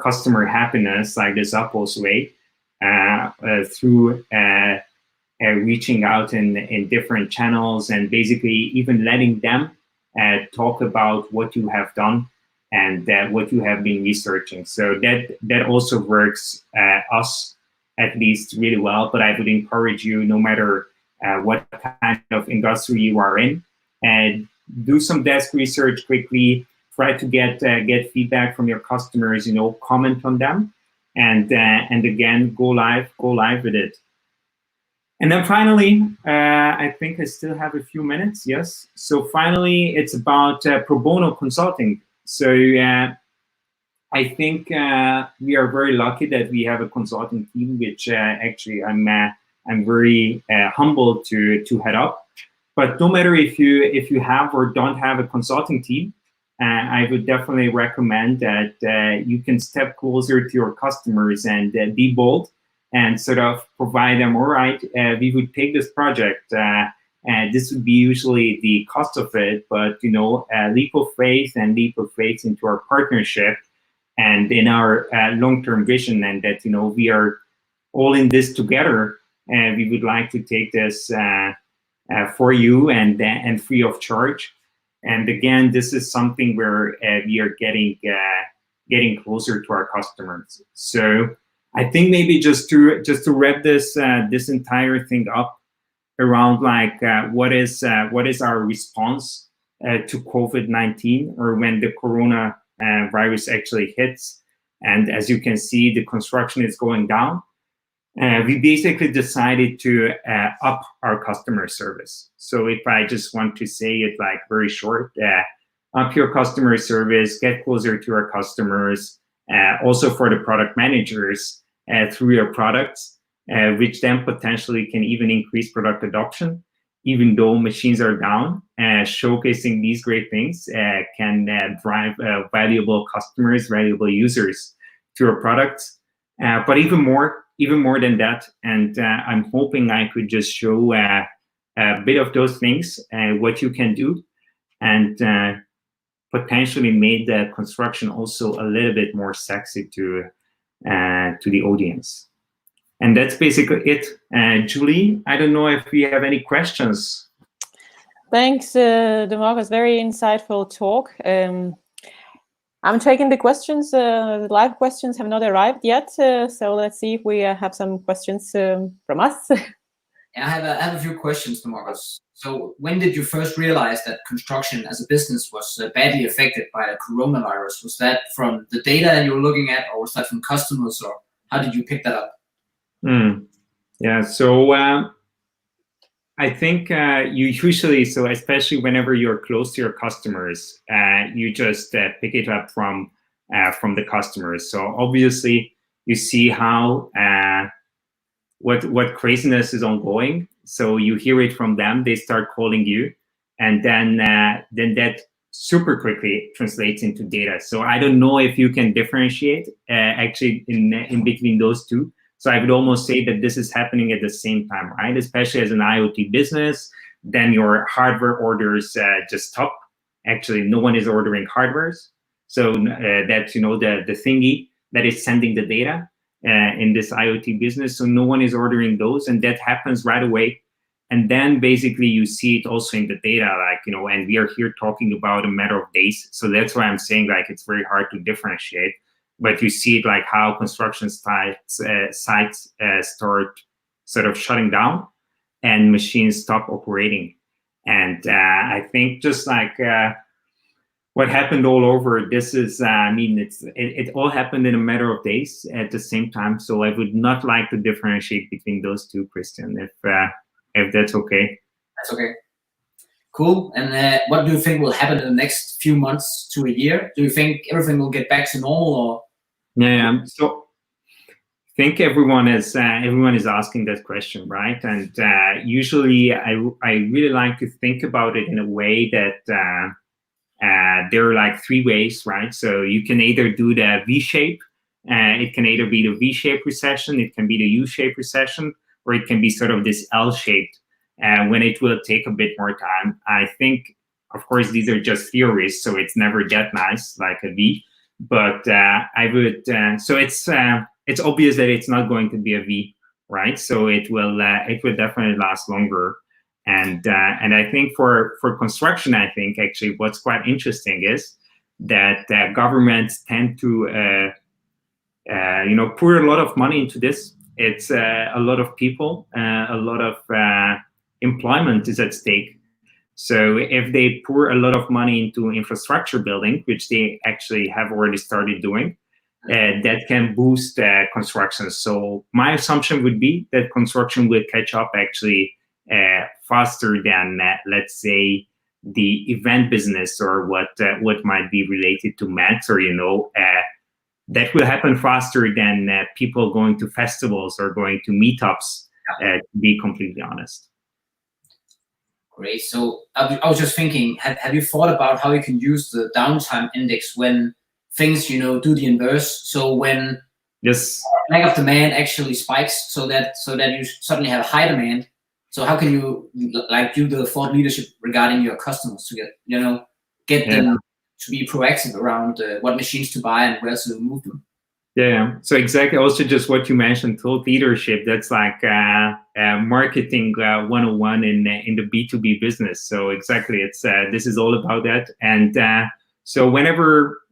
Speaker 3: customer happiness like this Zappos way through reaching out in different channels, and basically even letting them talk about what you have done and what you have been researching. So that also works us at least really well. But I would encourage you, no matter what kind of industry you are in, and do some desk research quickly. Try to get feedback from your customers. You know, comment on them, and again, go live with it. And then finally, I think I still have a few minutes. Yes. So finally, it's about Pro Bono Consulting. So I think we are very lucky that we have a consulting team, which actually I'm very humbled to head up. But no matter if you have or don't have a consulting team, I would definitely recommend that you can step closer to your customers and be bold and sort of provide them, all right, we would take this project, and this would be usually the cost of it, but you know, a leap of faith into our partnership and in our long-term vision, and that, you know, we are all in this together, and we would like to take this for you and free of charge. And again, this is something where we are getting closer to our customers. So I think maybe just to wrap this entire thing up around like what is our response to COVID-19, or when the corona virus actually hits. And as you can see, the construction is going down. We basically decided to up our customer service. So if I just want to say it like very short, up your customer service, get closer to our customers, also for the product managers through your products, which then potentially can even increase product adoption, even though machines are down. Showcasing these great things can drive valuable customers, valuable users to your products. But even more than that, and I'm hoping I could just show a bit of those things, what you can do. And potentially made the construction also a little bit more sexy to the audience. And that's basically it. Julie, I don't know if we have any questions.
Speaker 1: Thanks, Demarcus. Very insightful talk. I'm checking the questions. The live questions have not arrived yet, so let's see if we have some questions from us.
Speaker 4: I have a few questions, Demarcus. So when did you first realize that construction as a business was badly affected by the coronavirus? Was that from the data you were looking at, or was that from customers, or how did you pick that up?
Speaker 3: Yeah, so I think you usually, so especially whenever you're close to your customers, you just pick it up from the customers. So obviously you see how what craziness is ongoing. So you hear it from them, they start calling you, and then that super quickly translates into data. So I don't know if you can differentiate actually in between those two. So I would almost say that this is happening at the same time, right? Especially as an IoT business, then your hardware orders just stop. Actually, no one is ordering hardwares. So that's, you know, the thingy that is sending the data in this IoT business. So no one is ordering those, and that happens right away. And then basically you see it also in the data, like, you know, and we are here talking about a matter of days. So that's why I'm saying, like, it's very hard to differentiate. But you see it like how construction sites start sort of shutting down and machines stop operating. And I think just like what happened all over, this is, I mean, it all happened in a matter of days at the same time. So I would not like to differentiate between those two, Christian, if that's okay.
Speaker 4: That's okay. Cool. And what do you think will happen in the next few months to a year? Do you think everything will get back to normal, or?
Speaker 3: Yeah, so I think everyone is asking that question, right? And usually I really like to think about it in a way that there are like three ways, right? So you can either do the V-shape, it can either be the V-shaped recession, it can be the U-shaped recession, or it can be sort of this L-shaped when it will take a bit more time. I think, of course, these are just theories, so it's never that nice like a V. But I would, so it's obvious that it's not going to be a V, right? So it will definitely last longer. And I think for construction, I think actually what's quite interesting is that governments tend to you know, pour a lot of money into this. It's a lot of people, a lot of employment is at stake. So if they pour a lot of money into infrastructure building, which they actually have already started doing, that can boost construction. So my assumption would be that construction will catch up actually faster than, let's say, the event business or what might be related to Met, or, you know, that will happen faster than people going to festivals or going to meetups, to be completely honest.
Speaker 4: Great. So I was just thinking, have you thought about how you can use the downtime index when things, you know, do the inverse? So when lack of demand actually spikes, so that you suddenly have high demand. So how can you like do the thought leadership regarding your customers to get them to be proactive around what machines to buy and where to move them?
Speaker 3: Yeah, so exactly. Also, just what you mentioned, thought leadership. That's like marketing 101 in the B2B business. So exactly, it's this is all about that. And so whenever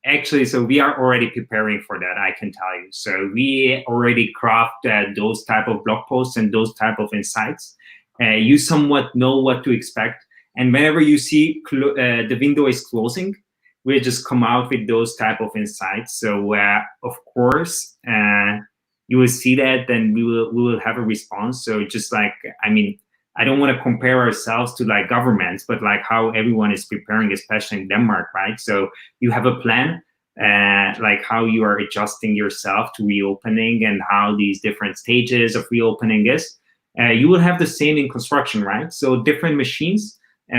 Speaker 3: actually, so we are already preparing for that, I can tell you. So we already craft those type of blog posts and those type of insights. You somewhat know what to expect, and whenever you see the window is closing, we'll just come out with those type of insights. So of course, you will see that, then we will have a response. So just like, I mean, I don't want to compare ourselves to like governments, but like how everyone is preparing, especially in Denmark, right? So you have a plan, like how you are adjusting yourself to reopening and how these different stages of reopening is. You will have the same in construction, right? So different machines,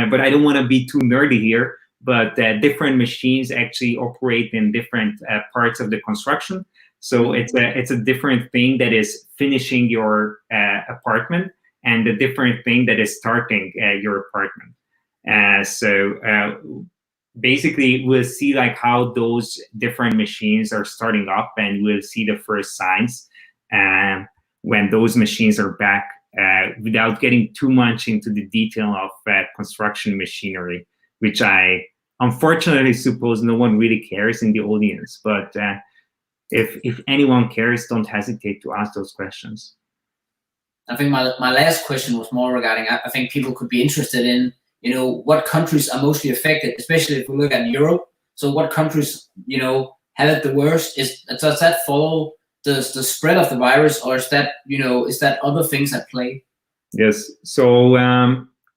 Speaker 3: but I don't want to be too nerdy here, but different machines actually operate in different parts of the construction. So it's a different thing that is finishing your apartment, and a different thing that is starting your apartment. So basically we'll see like how those different machines are starting up, and we'll see the first signs when those machines are back, without getting too much into the detail of construction machinery, which I unfortunately suppose no one really cares in the audience. But if anyone cares, don't hesitate to ask those questions.
Speaker 4: I think my last question was more regarding, I think people could be interested in, you know, what countries are mostly affected, especially if we look at Europe. So what countries, you know, have it the worst? Does that follow the spread of the virus, or is that, you know, is that other things at play?
Speaker 3: Yes. So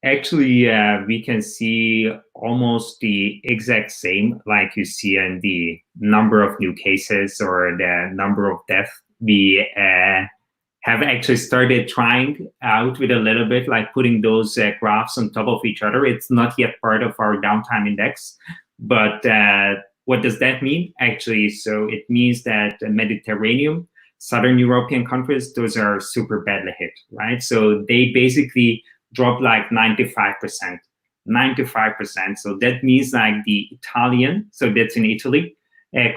Speaker 3: actually, we can see almost the exact same, like you see in the number of new cases or the number of deaths. We have actually started trying out with a little bit, like putting those graphs on top of each other. It's not yet part of our downtime index, but what does that mean? Actually, so it means that the Mediterranean, Southern European countries, those are super badly hit, right? So they basically drop like 95%. So that means like the Italian, so that's in Italy,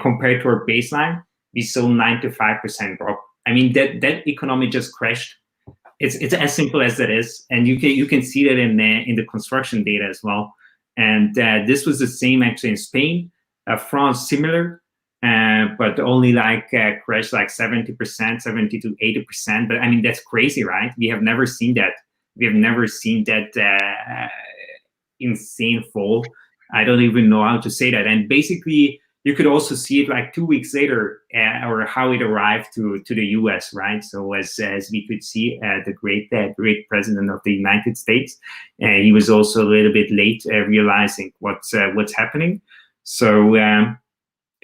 Speaker 3: compared to our baseline, we saw 95% drop. I mean, that economy just crashed. It's as simple as that is, and you can see that in the construction data as well. And this was the same actually in Spain, France similar, but only like crashed like 70%, 70 to 80%. But I mean, that's crazy, right? We have never seen that. We have never seen that insane fall. I don't even know how to say that. And basically, you could also see it like 2 weeks later, or how it arrived to the US, right? So as we could see, the great president of the United States, he was also a little bit late realizing what's happening. So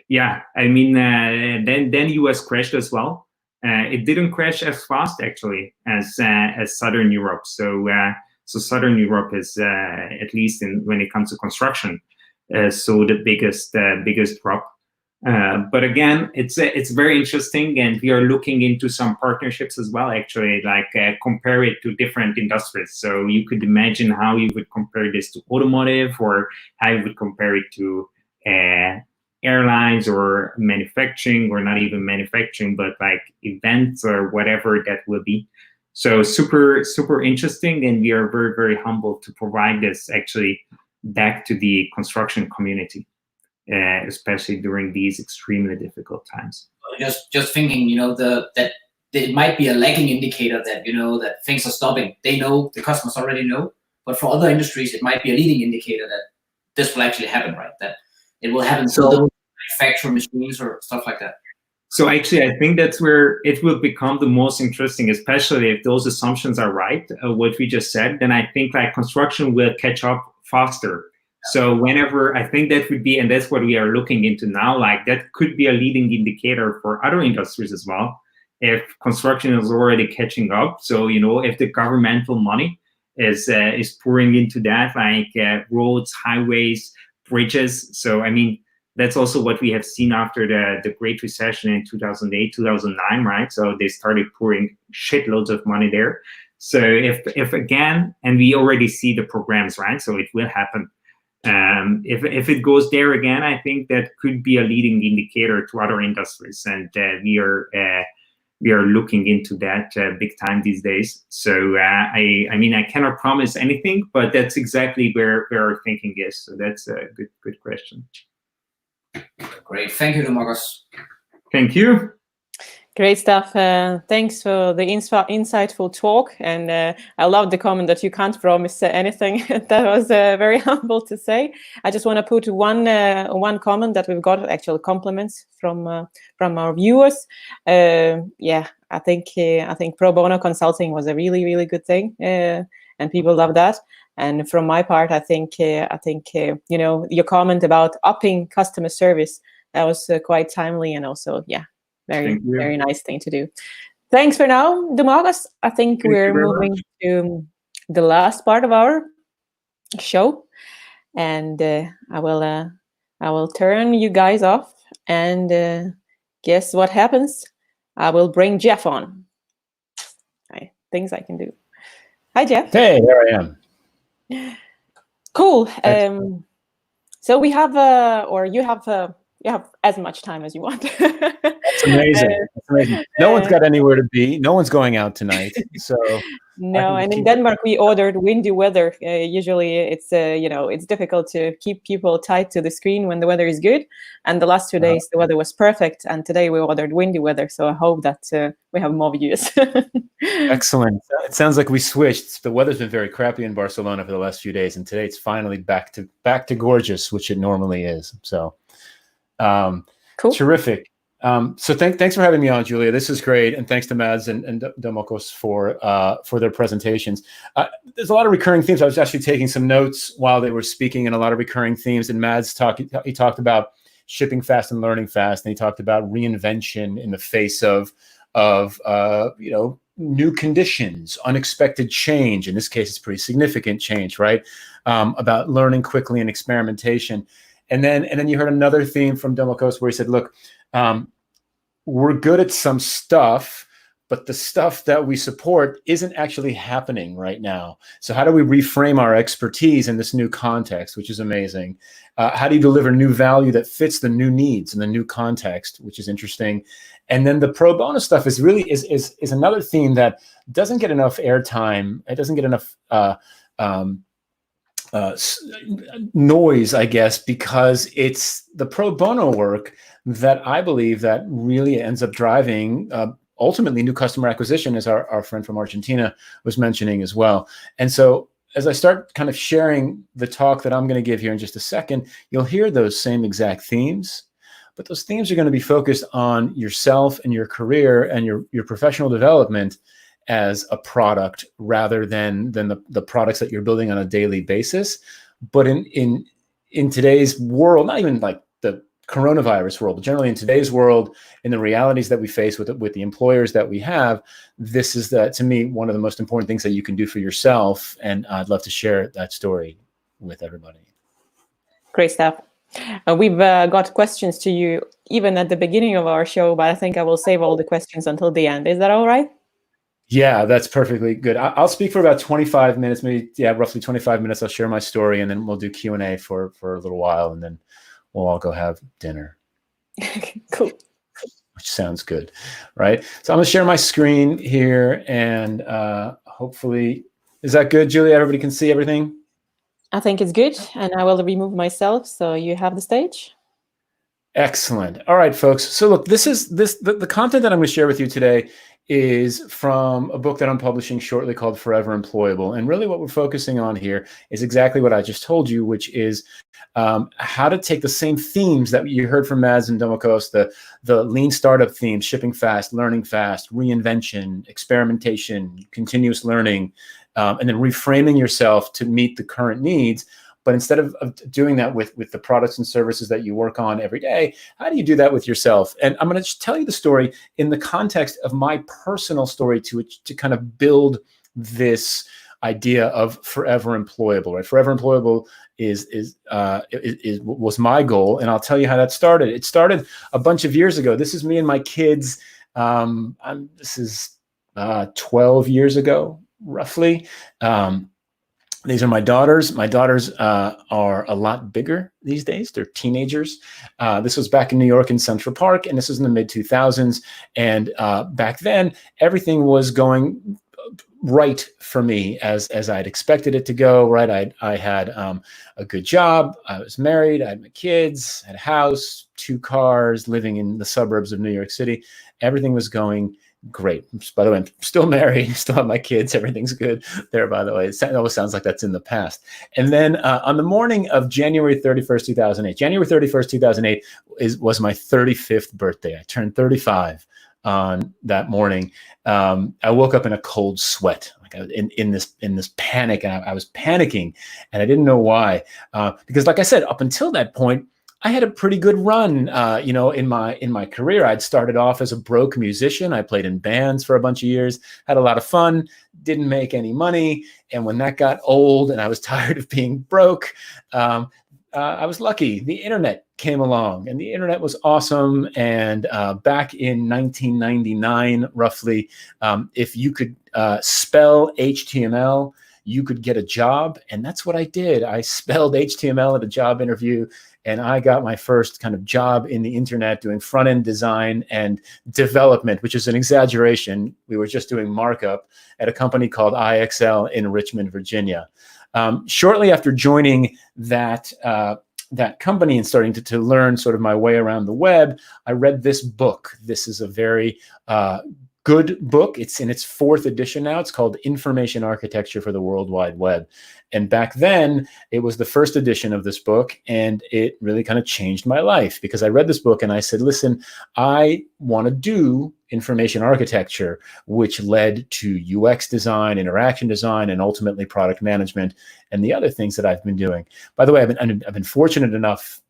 Speaker 3: yeah, I mean, then US crashed as well. It didn't crash as fast actually as Southern Europe. So Southern Europe is at least when it comes to construction. So the biggest drop, but again, it's very interesting, and we are looking into some partnerships as well. Actually, like compare it to different industries. So you could imagine how you would compare this to automotive, or how you would compare it to airlines or manufacturing, or not even manufacturing, but like events or whatever that will be. So super interesting, and we are very, very humbled to provide this actually back to the construction community, especially during these extremely difficult times.
Speaker 4: Just thinking, you know, that it might be a lagging indicator that, you know, that things are stopping. They know, the customers already know, but for other industries, it might be a leading indicator that this will actually happen, right? That it will happen to those manufacturer machines or stuff like that.
Speaker 3: So actually, I think that's where it will become the most interesting, especially if those assumptions are right, what we just said. Then I think like construction will catch up faster. So whenever, I think that would be, and that's what we are looking into now, like that could be a leading indicator for other industries as well, if construction is already catching up. So, you know, if the governmental money is pouring into that, like roads, highways, bridges. So, I mean, that's also what we have seen after the Great Recession in 2008, 2009, right? So they started pouring shitloads of money there. So if again, and we already see the programs, right? So it will happen. If it goes there again, I think that could be a leading indicator to other industries, and we are looking into that big time these days. So I mean, I cannot promise anything, but that's exactly where our thinking is. So that's a good question.
Speaker 4: Great, thank you, Marcus.
Speaker 3: Thank you.
Speaker 1: Great stuff. Thanks for the insightful talk. And I love the comment that you can't promise anything. That was very humble to say. I just want to put one comment that we've got actual compliments from our viewers. Yeah, I think Pro Bono Consulting was a really, really good thing, and people love that. And from my part, I think you know, your comment about upping customer service, that was quite timely, and also, yeah, very nice thing to do. Thanks for now, Marcus. I think we're moving to the last part of our show, and I will turn you guys off, and guess what happens? I will bring Jeff on. Things I can do. Hi, Jeff.
Speaker 5: Hey, there I am.
Speaker 1: Cool. So we have, or you have as much time as you want.
Speaker 5: That's amazing. That's amazing. No one's got anywhere to be. No one's going out tonight. So
Speaker 1: no, and in Denmark we ordered windy weather. Usually it's it's difficult to keep people tied to the screen when the weather is good. And the last 2 days the weather was perfect, and today we ordered windy weather. So I hope that we have more views.
Speaker 5: Excellent. It sounds like we switched. The weather's been very crappy in Barcelona for the last few days, and today it's finally back to gorgeous, which it normally is. So cool. Terrific. So thanks for having me on, Julia. This is great, and thanks to Mads and Domokos for their presentations. There's a lot of recurring themes. I was actually taking some notes while they were speaking, and a lot of recurring themes. And Mads he talked about shipping fast and learning fast, and he talked about reinvention in the face of new conditions, unexpected change. In this case, it's pretty significant change, right? About learning quickly and experimentation. And then you heard another theme from Domokos where he said, look, we're good at some stuff, but the stuff that we support isn't actually happening right now. So how do we reframe our expertise in this new context, which is amazing? How do you deliver new value that fits the new needs and the new context, which is interesting? And then the pro bono stuff is really is another theme that doesn't get enough airtime. It doesn't get enough noise, I guess, because it's the pro bono work that I believe that really ends up driving ultimately new customer acquisition, as our friend from Argentina was mentioning as well. And so as I start kind of sharing the talk that I'm going to give here in just a second, you'll hear those same exact themes, but those themes are going to be focused on yourself and your career and your professional development as a product rather than the products that you're building on a daily basis. But in today's world, not even like the coronavirus world, but generally in today's world, in the realities that we face with the employers that we have, this is to me, one of the most important things that you can do for yourself. And I'd love to share that story with everybody.
Speaker 1: Great stuff. We've got questions to you even at the beginning of our show, but I think I will save all the questions until the end. Is that all right?
Speaker 5: Yeah, that's perfectly good. I'll speak for about 25 minutes, maybe, roughly 25 minutes. I'll share my story, and then we'll do Q&A for a little while, and then we'll all go have dinner.
Speaker 1: Cool.
Speaker 5: Which sounds good, right? So I'm going to share my screen here, and hopefully, is that good, Julia? Everybody can see everything?
Speaker 1: I think it's good, and I will remove myself, so you have the stage.
Speaker 5: Excellent. All right, folks. So look, the content that I'm going to share with you today is from a book that I'm publishing shortly called Forever Employable. And really what we're focusing on here is exactly what I just told you, which is how to take the same themes that you heard from Mads and Domokos, the lean startup themes, shipping fast, learning fast, reinvention, experimentation, continuous learning, and then reframing yourself to meet the current needs. But instead of doing that with the products and services that you work on every day, how do you do that with yourself? And I'm going to tell you the story in the context of my personal story to kind of build this idea of forever employable. Right? Forever employable was my goal, and I'll tell you how that started. It started a bunch of years ago. This is me and my kids. This is 12 years ago, roughly. These are my daughters. My daughters are a lot bigger these days. They're teenagers. This was back in New York in Central Park, and this was in the mid-2000s. And back then, everything was going right for me as I'd expected it to go. Right, I had a good job. I was married. I had my kids. Had a house, 2 cars, living in the suburbs of New York City. Everything was going great. By the way, I'm still married, still have my kids. Everything's good there, by the way. It always sounds like that's in the past. And then on the morning of January 31st, 2008, January 31st, 2008 was my 35th birthday. I turned 35 on that morning. I woke up in a cold sweat, like in this panic, and I was panicking, and I didn't know why. Because like I said, up until that point, I had a pretty good run, in my career. I'd started off as a broke musician. I played in bands for a bunch of years, had a lot of fun, didn't make any money. And when that got old and I was tired of being broke, I was lucky. The internet came along, and the internet was awesome. And back in 1999, roughly, if you could spell HTML, you could get a job. And that's what I did. I spelled HTML at a job interview, and I got my first kind of job in the internet doing front-end design and development, which is an exaggeration. We were just doing markup at a company called IXL in Richmond, Virginia. Shortly after joining that company and starting to learn sort of my way around the web, I read this book. This is a very good book. It's in its 4th edition now. It's called Information Architecture for the World Wide Web. And back then, it was the 1st edition of this book, and it really kind of changed my life, because I read this book and I said, listen, I want to do information architecture, which led to UX design, interaction design, and ultimately product management, and the other things that I've been doing. By the way, I've been fortunate enough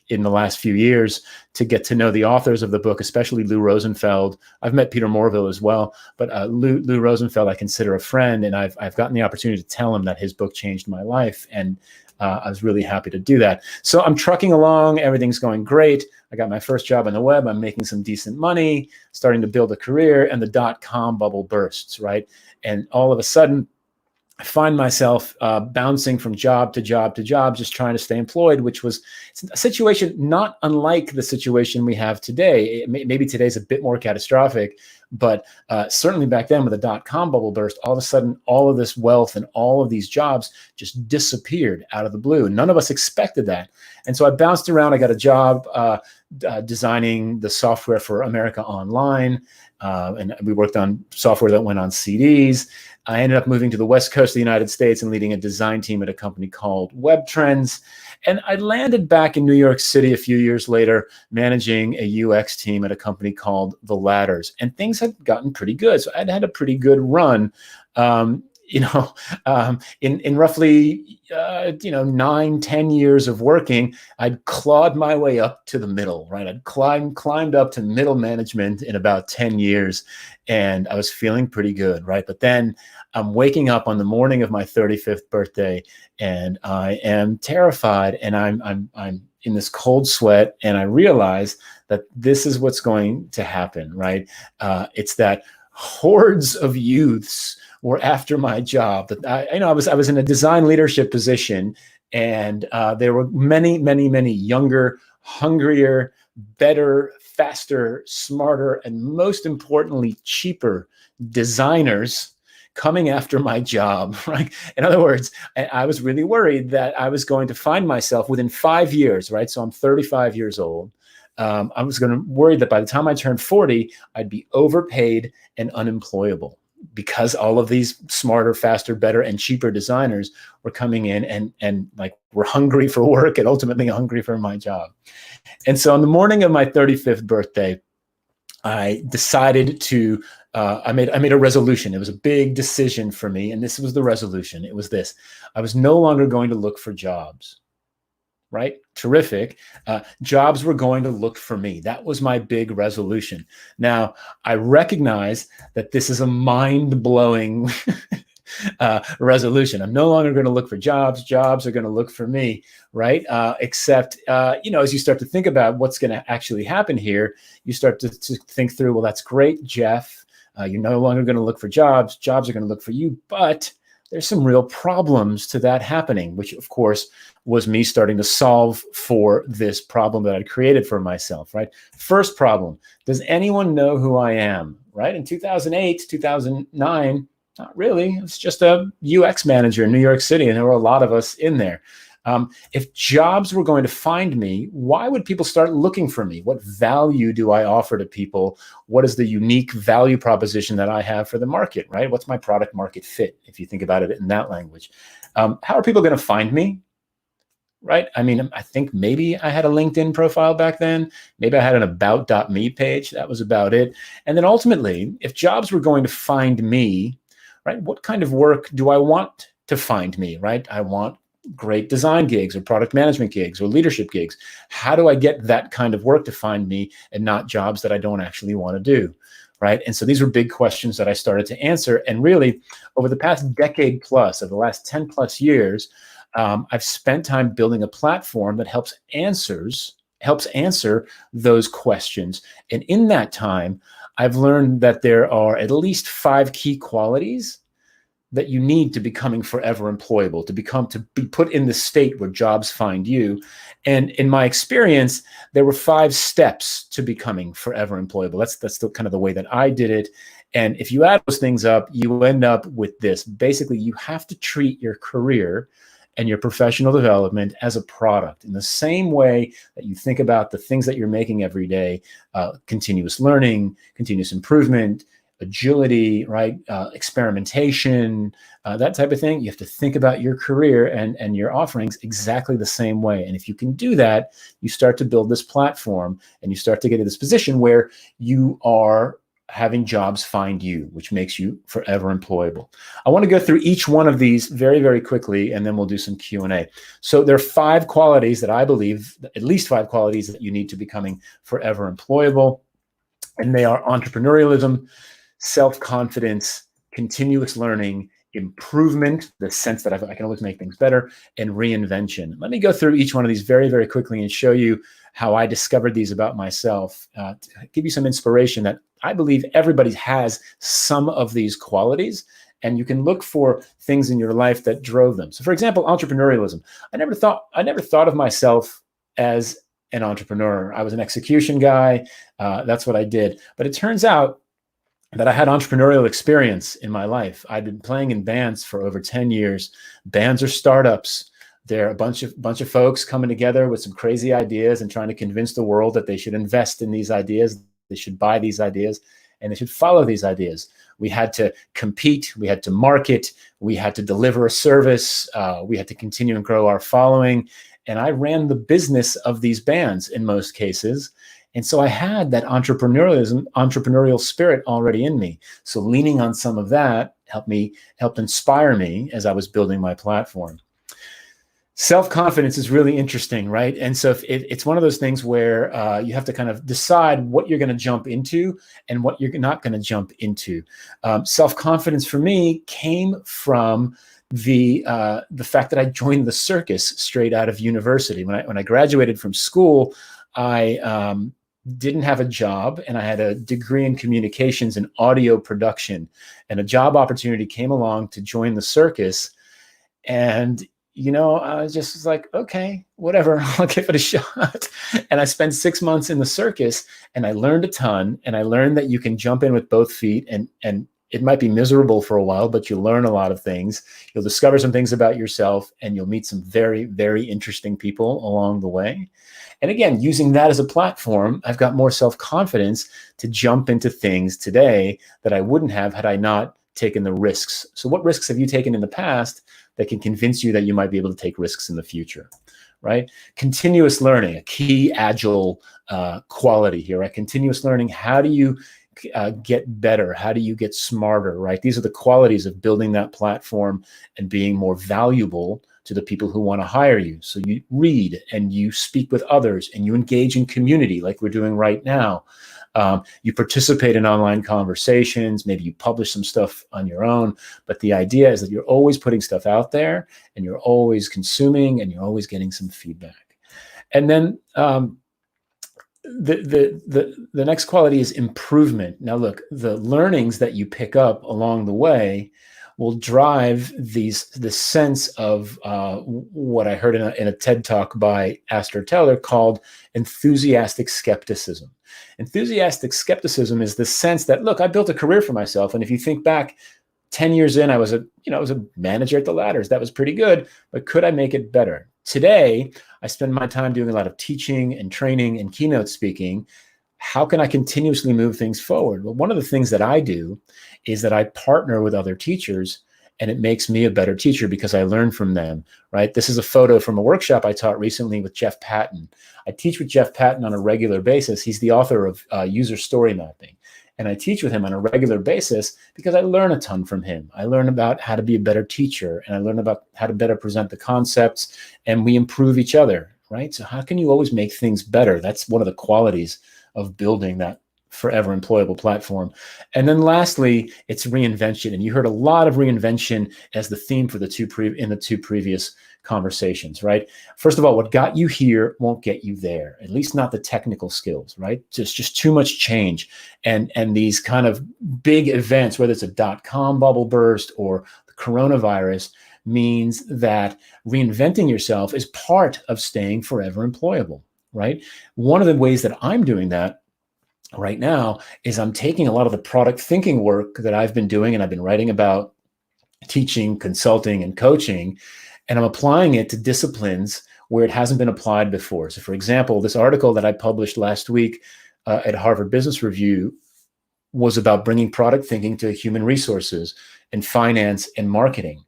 Speaker 5: in the last few years to get to know the authors of the book, especially Lou Rosenfeld. I've met Peter Morville as well, but Lou Rosenfeld I consider a friend, and I've gotten the opportunity to tell him that his book changed my life, and I was really happy to do that. So I'm trucking along, everything's going great. I got my first job on the web, I'm making some decent money, starting to build a career, and the .com bubble bursts, right? And all of a sudden, I find myself bouncing from job to job to job, just trying to stay employed, which was a situation not unlike the situation we have today. Maybe today's a bit more catastrophic, but certainly back then, with the .com bubble burst, all of a sudden, all of this wealth and all of these jobs just disappeared out of the blue. None of us expected that. And so I bounced around. I got a job designing the software for America Online, and we worked on software that went on CDs. I ended up moving to the West Coast of the United States and leading a design team at a company called Web Trends. And I landed back in New York City a few years later, managing a UX team at a company called The Ladders. And things had gotten pretty good. So I'd had a pretty good run. In roughly 9-10 years of working, I'd clawed my way up to the middle, right? I'd climbed up to middle management in about 10 years, and I was feeling pretty good, right? But then I'm waking up on the morning of my 35th birthday, and I am terrified, and I'm in this cold sweat, and I realize that this is what's going to happen, right? It's that hordes of youths were after my job. That I was in a design leadership position, and there were many younger, hungrier, better, faster, smarter, and most importantly, cheaper designers coming after my job, right? In other words, I was really worried that I was going to find myself within 5 years, right? So I'm 35 years old. I was worried that by the time I turned 40, I'd be overpaid and unemployable, because all of these smarter, faster, better, and cheaper designers were coming in and like were hungry for work and ultimately hungry for my job. And so on the morning of my 35th birthday, I decided to, I made a resolution. It was a big decision for me. And this was the resolution. It was this: I was no longer going to look for jobs. Right? Terrific. Jobs were going to look for me. That was my big resolution. Now, I recognize that this is a mind-blowing resolution. I'm no longer going to look for jobs. Jobs are going to look for me, right? Except, as you start to think about what's going to actually happen here, you start to think through, well, that's great, Jeff. You're no longer going to look for jobs. Jobs are going to look for you, but there's some real problems to that happening, which of course was me starting to solve for this problem that I'd created for myself, right? First problem, does anyone know who I am, right? In 2008, 2009, not really. I was just a UX manager in New York City, and there were a lot of us in there. If jobs were going to find me, why would people start looking for me? What value do I offer to people? What is the unique value proposition that I have for the market, right? What's my product market fit, if you think about it in that language? How are people going to find me, right? I mean, I think maybe I had a LinkedIn profile back then. Maybe I had an about.me page. That was about it. And then ultimately, if jobs were going to find me, right, what kind of work do I want to find me, right? I want great design gigs or product management gigs or leadership gigs. How do I get that kind of work to find me and not jobs that I don't actually want to do, right? And so these were big questions that I started to answer. And really, over the past decade plus, over the last 10 plus years, I've spent time building a platform that helps answer those questions. And in that time, I've learned that there are at least 5 key qualities that you need to becoming forever employable, to be put in the state where jobs find you. And in my experience, there were 5 steps to becoming forever employable. That's the kind of the way that I did it. And if you add those things up, you end up with this. Basically, you have to treat your career and your professional development as a product in the same way that you think about the things that you're making every day, continuous learning, continuous improvement, agility, right? Experimentation, that type of thing. You have to think about your career and your offerings exactly the same way. And if you can do that, you start to build this platform and you start to get to this position where you are having jobs find you, which makes you forever employable. I want to go through each one of these very, very quickly, and then we'll do some Q&A. So there are 5 qualities that I believe, at least 5 qualities that you need to becoming forever employable. And they are entrepreneurialism, self-confidence, continuous learning, improvement, the sense that I can always make things better, and reinvention. Let me go through each one of these very, very quickly and show you how I discovered these about myself, to give you some inspiration that I believe everybody has some of these qualities, and you can look for things in your life that drove them. So for example, entrepreneurialism. I never thought of myself as an entrepreneur. I was an execution guy. That's what I did. But it turns out that I had entrepreneurial experience in my life. I'd been playing in bands for over 10 years. Bands are startups. They're a bunch of folks coming together with some crazy ideas and trying to convince the world that they should invest in these ideas, they should buy these ideas, and they should follow these ideas. We had to compete, we had to market, we had to deliver a service, we had to continue and grow our following. And I ran the business of these bands in most cases. And so I had that entrepreneurial spirit already in me. So leaning on some of that helped inspire me as I was building my platform. Self-confidence is really interesting, right? And so it's one of those things where you have to kind of decide what you're going to jump into and what you're not going to jump into. Self-confidence for me came from the fact that I joined the circus straight out of university. When I graduated from school, I didn't have a job, and I had a degree in communications and audio production, and a job opportunity came along to join the circus. And I was just like, okay, whatever, I'll give it a shot. And I spent 6 months in the circus, and I learned a ton. And I learned that you can jump in with both feet, and it might be miserable for a while, but you'll learn a lot of things. You'll discover some things about yourself, and you'll meet some very, very interesting people along the way. And again, using that as a platform, I've got more self-confidence to jump into things today that I wouldn't have had I not taken the risks. So what risks have you taken in the past that can convince you that you might be able to take risks in the future, right? Continuous learning, a key agile quality here, right? Continuous learning, how do you get better? How do you get smarter, right? These are the qualities of building that platform and being more valuable to the people who want to hire you. So you read and you speak with others and you engage in community like we're doing right now. You participate in online conversations, maybe you publish some stuff on your own, but the idea is that you're always putting stuff out there and you're always consuming and you're always getting some feedback. And then the next quality is improvement. Now look, the learnings that you pick up along the way will drive the sense of what I heard in a TED talk by Astor Teller called enthusiastic skepticism. Enthusiastic skepticism is the sense that, look, I built a career for myself. And if you think back 10 years in, I was a manager at the Ladders. That was pretty good, but could I make it better? Today, I spend my time doing a lot of teaching and training and keynote speaking. How can I continuously move things forward? Well, one of the things that I do is that I partner with other teachers, and it makes me a better teacher because I learn from them, right? This is a photo from a workshop I taught recently with Jeff Patton. I teach with Jeff Patton on a regular basis. He's the author of User Story Mapping. And I teach with him on a regular basis because I learn a ton from him. I learn about how to be a better teacher, and I learn about how to better present the concepts, and we improve each other, right? So how can you always make things better? That's one of the qualities of building that forever employable platform. And then lastly, it's reinvention. And you heard a lot of reinvention as the theme for the two previous conversations, right? First of all, what got you here won't get you there, at least not the technical skills, right? Just too much change. And these kind of big events, whether it's a .com bubble burst or the coronavirus means that reinventing yourself is part of staying forever employable, right? One of the ways that I'm doing that right now is I'm taking a lot of the product thinking work that I've been doing and I've been writing about, teaching, consulting, and coaching, and I'm applying it to disciplines where it hasn't been applied before. So for example, this article that I published last week at Harvard Business Review was about bringing product thinking to human resources and finance and marketing,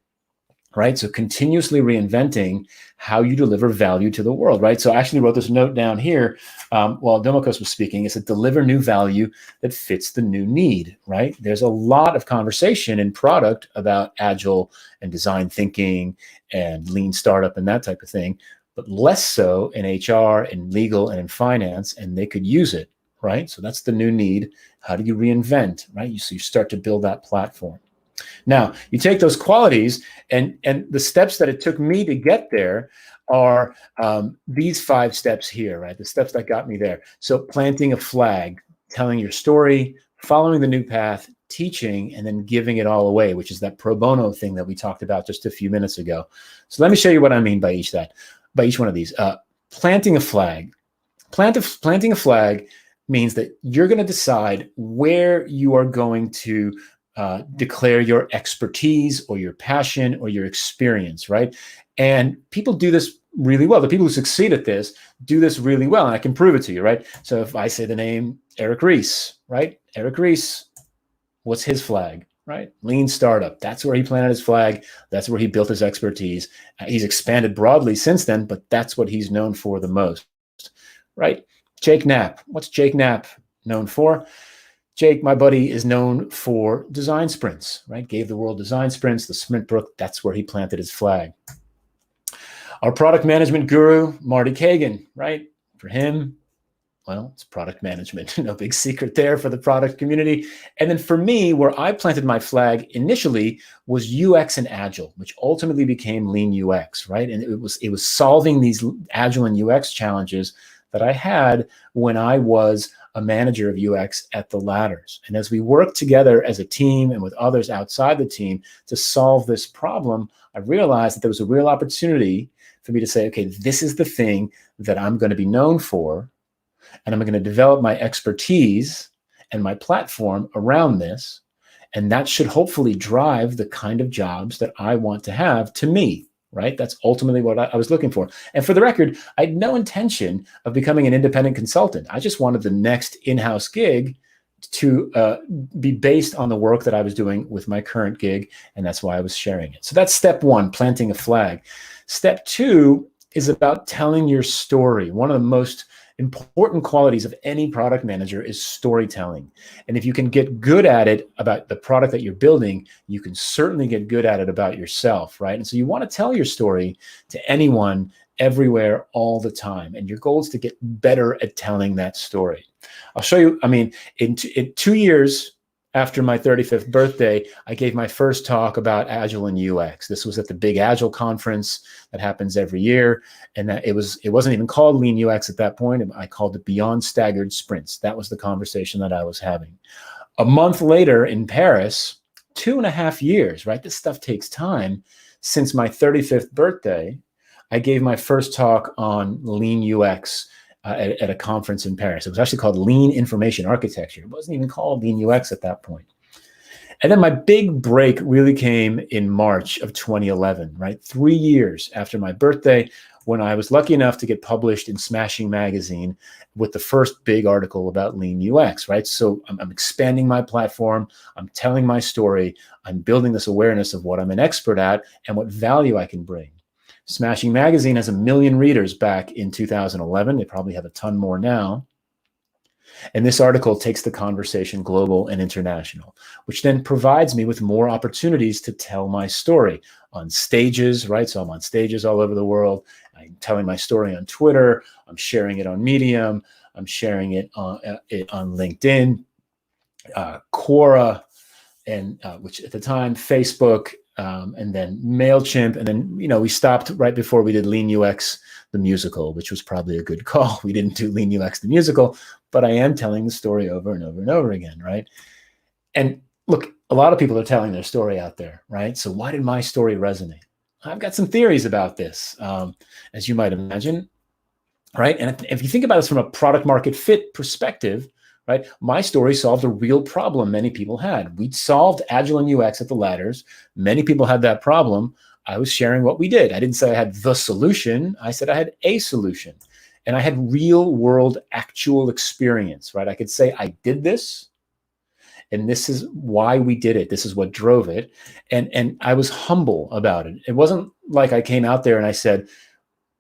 Speaker 5: right? So continuously reinventing how you deliver value to the world, right? So I actually wrote this note down here while Domokos was speaking. It said, deliver new value that fits the new need, right? There's a lot of conversation in product about agile and design thinking and lean startup and that type of thing, but less so in HR and legal and in finance, and they could use it, right? So that's the new need. How do you reinvent, right? So you start to build that platform. Now, you take those qualities and the steps that it took me to get there are these 5 steps here, right? The steps that got me there. So planting a flag, telling your story, following the new path, teaching, and then giving it all away, which is that pro bono thing that we talked about just a few minutes ago. So let me show you what I mean by each one of these. Planting a flag. Planting a flag means that you're going to decide where you are going to declare your expertise or your passion or your experience, right? And people do this really well. The people who succeed at this do this really well, and I can prove it to you, right? So if I say the name Eric Ries, right? Eric Ries, what's his flag, right? Lean startup. That's where he planted his flag. That's where he built his expertise. He's expanded broadly since then, but that's what he's known for the most, right? Jake Knapp. What's Jake Knapp known for? Jake, my buddy, is known for design sprints, right? Gave the world design sprints, the sprint book. That's where he planted his flag. Our product management guru, Marty Kagan, right? For him, well, it's product management. No big secret there for the product community. And then for me, where I planted my flag initially was UX and Agile, which ultimately became Lean UX, right? And it was solving these Agile and UX challenges that I had when I was a manager of UX at the Ladders. And as we worked together as a team and with others outside the team to solve this problem, I realized that there was a real opportunity for me to say, okay, this is the thing that I'm going to be known for, and I'm going to develop my expertise and my platform around this. And that should hopefully drive the kind of jobs that I want to have to me, right? That's ultimately what I was looking for. And for the record, I had no intention of becoming an independent consultant. I just wanted the next in-house gig to be based on the work that I was doing with my current gig. And that's why I was sharing it. So that's step 1, planting a flag. Step 2 is about telling your story. One of the most important qualities of any product manager is storytelling. And if you can get good at it about the product that you're building, you can certainly get good at it about yourself, right? And so you want to tell your story to anyone, everywhere, all the time. And your goal is to get better at telling that story. I'll show you, I mean, in 2 years after my 35th birthday, I gave my first talk about Agile and UX. This was at the big Agile conference that happens every year. And it wasn't even called Lean UX at that point. I called it Beyond Staggered Sprints. That was the conversation that I was having. A month later in Paris, 2.5 years, right? This stuff takes time. Since my 35th birthday, I gave my first talk on Lean UX at a conference in Paris. It was actually called Lean Information Architecture. It wasn't even called Lean UX at that point. And then my big break really came in March of 2011, right? 3 years after my birthday, when I was lucky enough to get published in Smashing Magazine with the first big article about Lean UX, right? So I'm expanding my platform. I'm telling my story. I'm building this awareness of what I'm an expert at and what value I can bring. Smashing Magazine has 1 million readers back in 2011. They probably have a ton more now. And this article takes the conversation global and international, which then provides me with more opportunities to tell my story on stages, right? So I'm on stages all over the world. I'm telling my story on Twitter. I'm sharing it on Medium. I'm sharing it on LinkedIn, Quora, and which at the time, Facebook, and then MailChimp. And then, we stopped right before we did Lean UX, the musical, which was probably a good call. We didn't do Lean UX, the musical, but I am telling the story over and over and over again, right? And look, a lot of people are telling their story out there, right? So why did my story resonate? I've got some theories about this, as you might imagine, right? And if you think about this from a product market fit perspective, right? My story solved a real problem many people had. We'd solved Agile and UX at the ladders. Many people had that problem. I was sharing what we did. I didn't say I had the solution. I said I had a solution. And I had real world actual experience, right? I could say I did this, and this is why we did it. This is what drove it. And I was humble about it. It wasn't like I came out there and I said,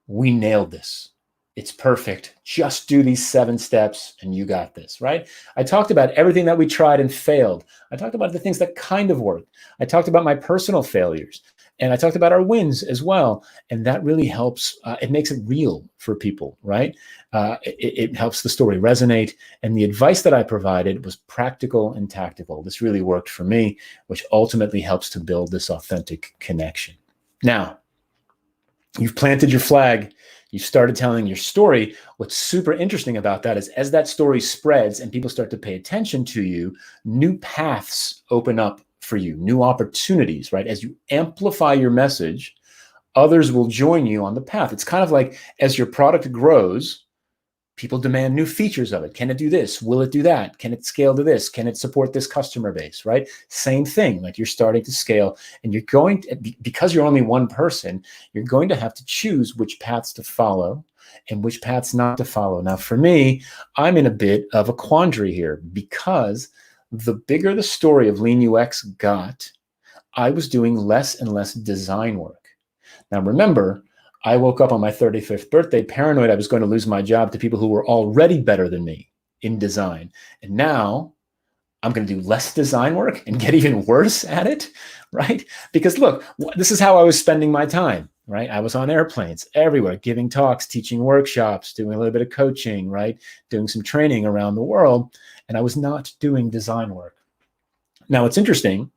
Speaker 5: we nailed this. It's perfect. Just do these 7 steps and you got this, right? I talked about everything that we tried and failed. I talked about the things that kind of worked. I talked about my personal failures, and I talked about our wins as well. And that really helps. It makes it real for people, right? It helps the story resonate. And the advice that I provided was practical and tactical. This really worked for me, which ultimately helps to build this authentic connection. Now, you've planted your flag. You started telling your story. What's super interesting about that is as that story spreads and people start to pay attention to you, new paths open up for you, new opportunities, right? As you amplify your message, others will join you on the path. It's kind of like as your product grows, people demand new features of it. Can it do this? Will it do that? Can it scale to this? Can it support this customer base, right? Same thing, like you're starting to scale, and you're going to, because you're only one person, you're going to have to choose which paths to follow and which paths not to follow. Now, for me, I'm in a bit of a quandary here, because the bigger the story of Lean UX got, I was doing less and less design work. Now, remember, I woke up on my 35th birthday paranoid I was going to lose my job to people who were already better than me in design. And now I'm going to do less design work and get even worse at it, right? Because look, this is how I was spending my time, right? I was on airplanes everywhere, giving talks, teaching workshops, doing a little bit of coaching, right? Doing some training around the world. And I was not doing design work. Now, what's interesting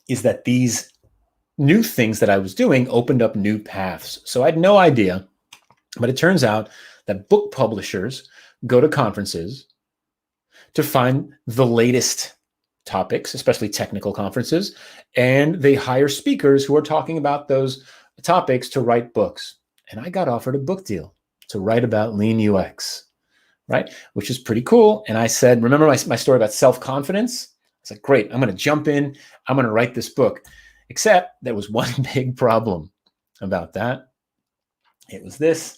Speaker 5: is that these new things that I was doing opened up new paths. So I had no idea, but it turns out that book publishers go to conferences to find the latest topics, especially technical conferences, and they hire speakers who are talking about those topics to write books. And I got offered a book deal to write about Lean UX, right? Which is pretty cool. And I said, remember my story about self-confidence? I was like, great, I'm going to jump in. I'm going to write this book. Except there was one big problem about that. It was this.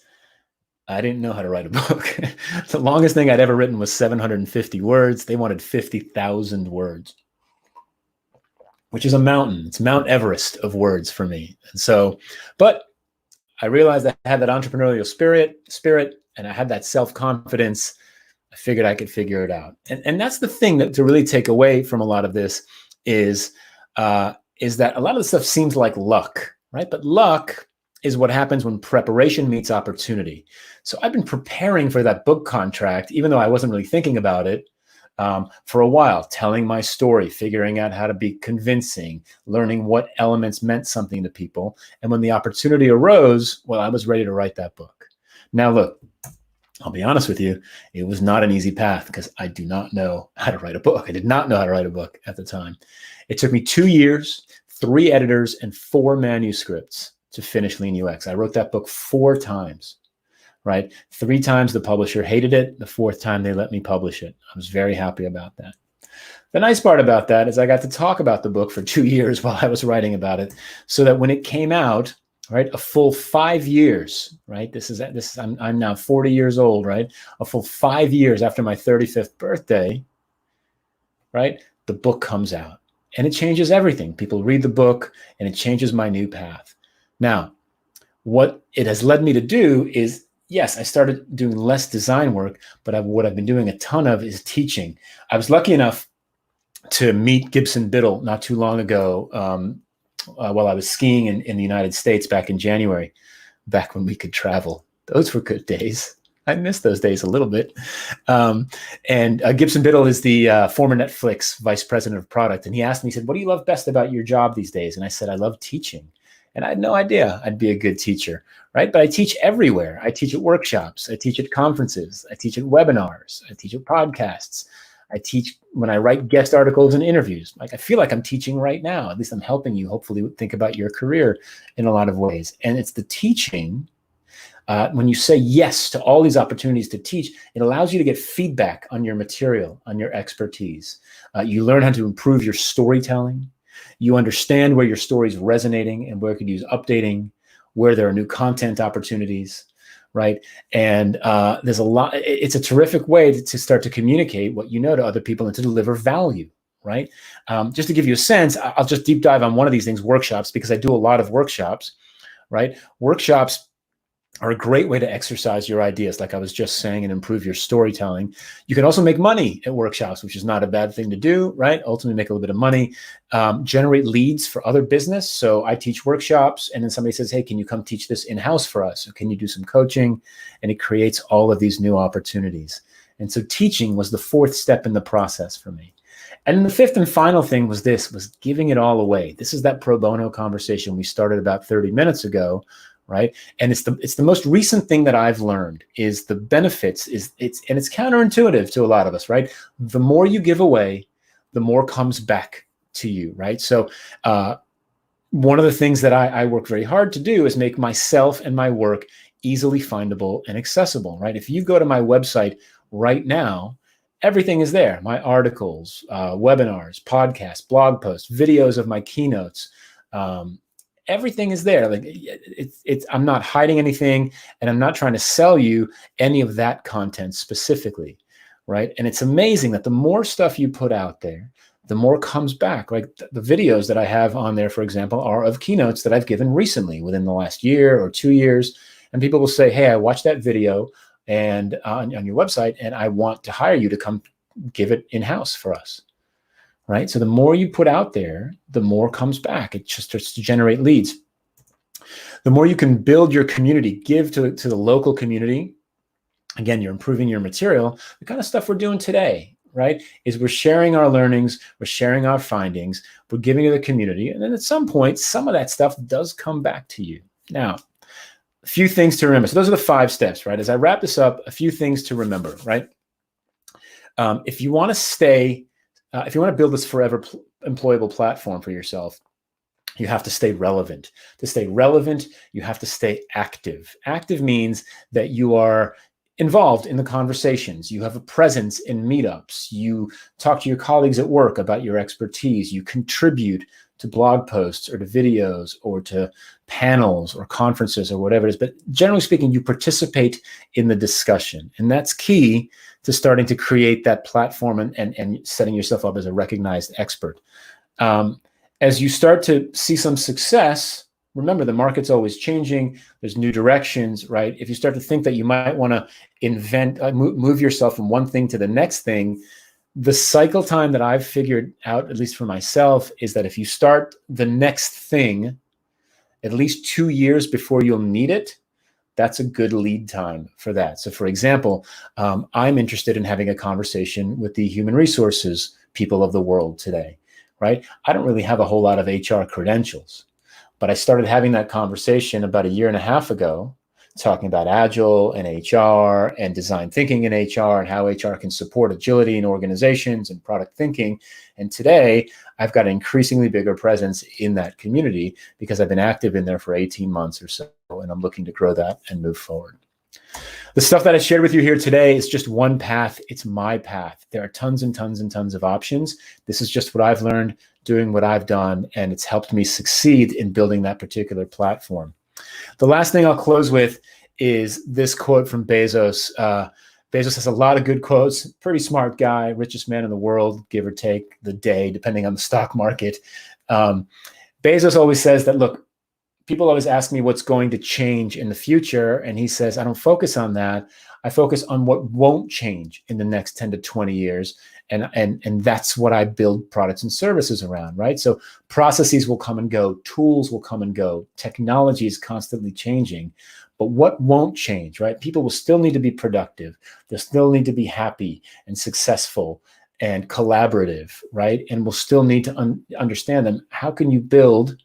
Speaker 5: I didn't know how to write a book. The longest thing I'd ever written was 750 words. They wanted 50,000 words, which is a mountain. It's Mount Everest of words for me. And so, but I realized I had that entrepreneurial spirit, and I had that self-confidence. I figured I could figure it out. And that's the thing that to really take away from a lot of this is that a lot of the stuff seems like luck, right? But luck is what happens when preparation meets opportunity. So I've been preparing for that book contract, even though I wasn't really thinking about it, for a while, telling my story, figuring out how to be convincing, learning what elements meant something to people. And when the opportunity arose, well, I was ready to write that book. Now, look, I'll be honest with you, it was not an easy path because I do not know how to write a book. I did not know how to write a book at the time. It took me 2 years, 3 editors, and 4 manuscripts to finish Lean UX. I wrote that book 4 times, right? 3 times the publisher hated it. The 4th time they let me publish it. I was very happy about that. The nice part about that is I got to talk about the book for 2 years while I was writing about it, so that when it came out, right, a full 5 years, right? I'm now 40 years old, right? A full 5 years after my 35th birthday, right? The book comes out. And it changes everything. People read the book and it changes my new path. Now, what it has led me to do is, yes, I started doing less design work, but what I've been doing a ton of is teaching. I was lucky enough to meet Gibson Biddle not too long ago while I was skiing in the United States back in January, back when we could travel. Those were good days. I miss those days a little bit. And Gibson Biddle is the former Netflix vice president of product. And he asked me, he said, what do you love best about your job these days? And I said, I love teaching. And I had no idea I'd be a good teacher, right? But I teach everywhere. I teach at workshops. I teach at conferences. I teach at webinars. I teach at podcasts. I teach when I write guest articles and interviews. Like I feel like I'm teaching right now. At least I'm helping you hopefully think about your career in a lot of ways. And it's the teaching. When you say yes to all these opportunities to teach, it allows you to get feedback on your material, on your expertise. You learn how to improve your storytelling. You understand where your story is resonating and where it could use updating, where there are new content opportunities, right? And there's a lot. It's a terrific way to start to communicate what you know to other people and to deliver value, right? Just to give you a sense, I'll just deep dive on one of these things, workshops, because I do a lot of workshops, right? Workshops are a great way to exercise your ideas, like I was just saying, and improve your storytelling. You can also make money at workshops, which is not a bad thing to do, right? Ultimately make a little bit of money, generate leads for other business. So I teach workshops and then somebody says, hey, can you come teach this in-house for us? Or can you do some coaching? And it creates all of these new opportunities. And so teaching was the fourth step in the process for me. And then the fifth and final thing was giving it all away. This is that pro bono conversation we started about 30 minutes ago, right? And it's the most recent thing that I've learned is the benefits it's counterintuitive to a lot of us, right? The more you give away, the more comes back to you, right? So one of the things that I work very hard to do is make myself and my work easily findable and accessible, right? If you go to my website right now, everything is there. My articles, webinars, podcasts, blog posts, videos of my keynotes, everything is there. Like I'm not hiding anything, and I'm not trying to sell you any of that content specifically, right? And it's amazing that the more stuff you put out there, the more comes back. Like the videos that I have on there, for example, are of keynotes that I've given recently within the last year or 2 years. And people will say, hey, I watched that video and on your website, and I want to hire you to come give it in-house for us. Right? So the more you put out there, the more comes back. It just starts to generate leads. The more you can build your community, give to the local community. Again, you're improving your material. The kind of stuff we're doing today, right, is we're sharing our learnings, we're sharing our findings, we're giving to the community. And then at some point, some of that stuff does come back to you. Now, a few things to remember. So those are the 5 steps, right? As I wrap this up, a few things to remember, right? If you want to build this forever employable platform for yourself, you have to stay relevant. To stay relevant, you have to stay active. Active means that you are involved in the conversations. You have a presence in meetups. You talk to your colleagues at work about your expertise. You contribute to blog posts or to videos or to panels or conferences or whatever it is. But generally speaking, you participate in the discussion. And that's key to starting to create that platform and setting yourself up as a recognized expert. As you start to see some success, remember the market's always changing. There's new directions, right? If you start to think that you might want to move yourself from one thing to the next thing, the cycle time that I've figured out, at least for myself, is that if you start the next thing at least 2 years before you'll need it, that's a good lead time for that. So for example, I'm interested in having a conversation with the human resources people of the world today, right? I don't really have a whole lot of HR credentials, but I started having that conversation about 1.5 years ago, talking about Agile and HR and design thinking in HR and how HR can support agility in organizations and product thinking. And today I've got an increasingly bigger presence in that community because I've been active in there for 18 months or so, and I'm looking to grow that and move forward. The stuff that I shared with you here today is just one path. It's my path. There are tons and tons and tons of options. This is just what I've learned doing what I've done, and it's helped me succeed in building that particular platform. The last thing I'll close with is this quote from Bezos. Bezos has a lot of good quotes. Pretty smart guy, richest man in the world, give or take the day, depending on the stock market. Bezos always says that, look, people always ask me what's going to change in the future. And he says, I don't focus on that. I focus on what won't change in the next 10 to 20 years. And that's what I build products and services around, right? So processes will come and go. Tools will come and go. Technology is constantly changing. But what won't change, right? People will still need to be productive. They'll still need to be happy and successful and collaborative, right? And we'll still need to understand them. How can you build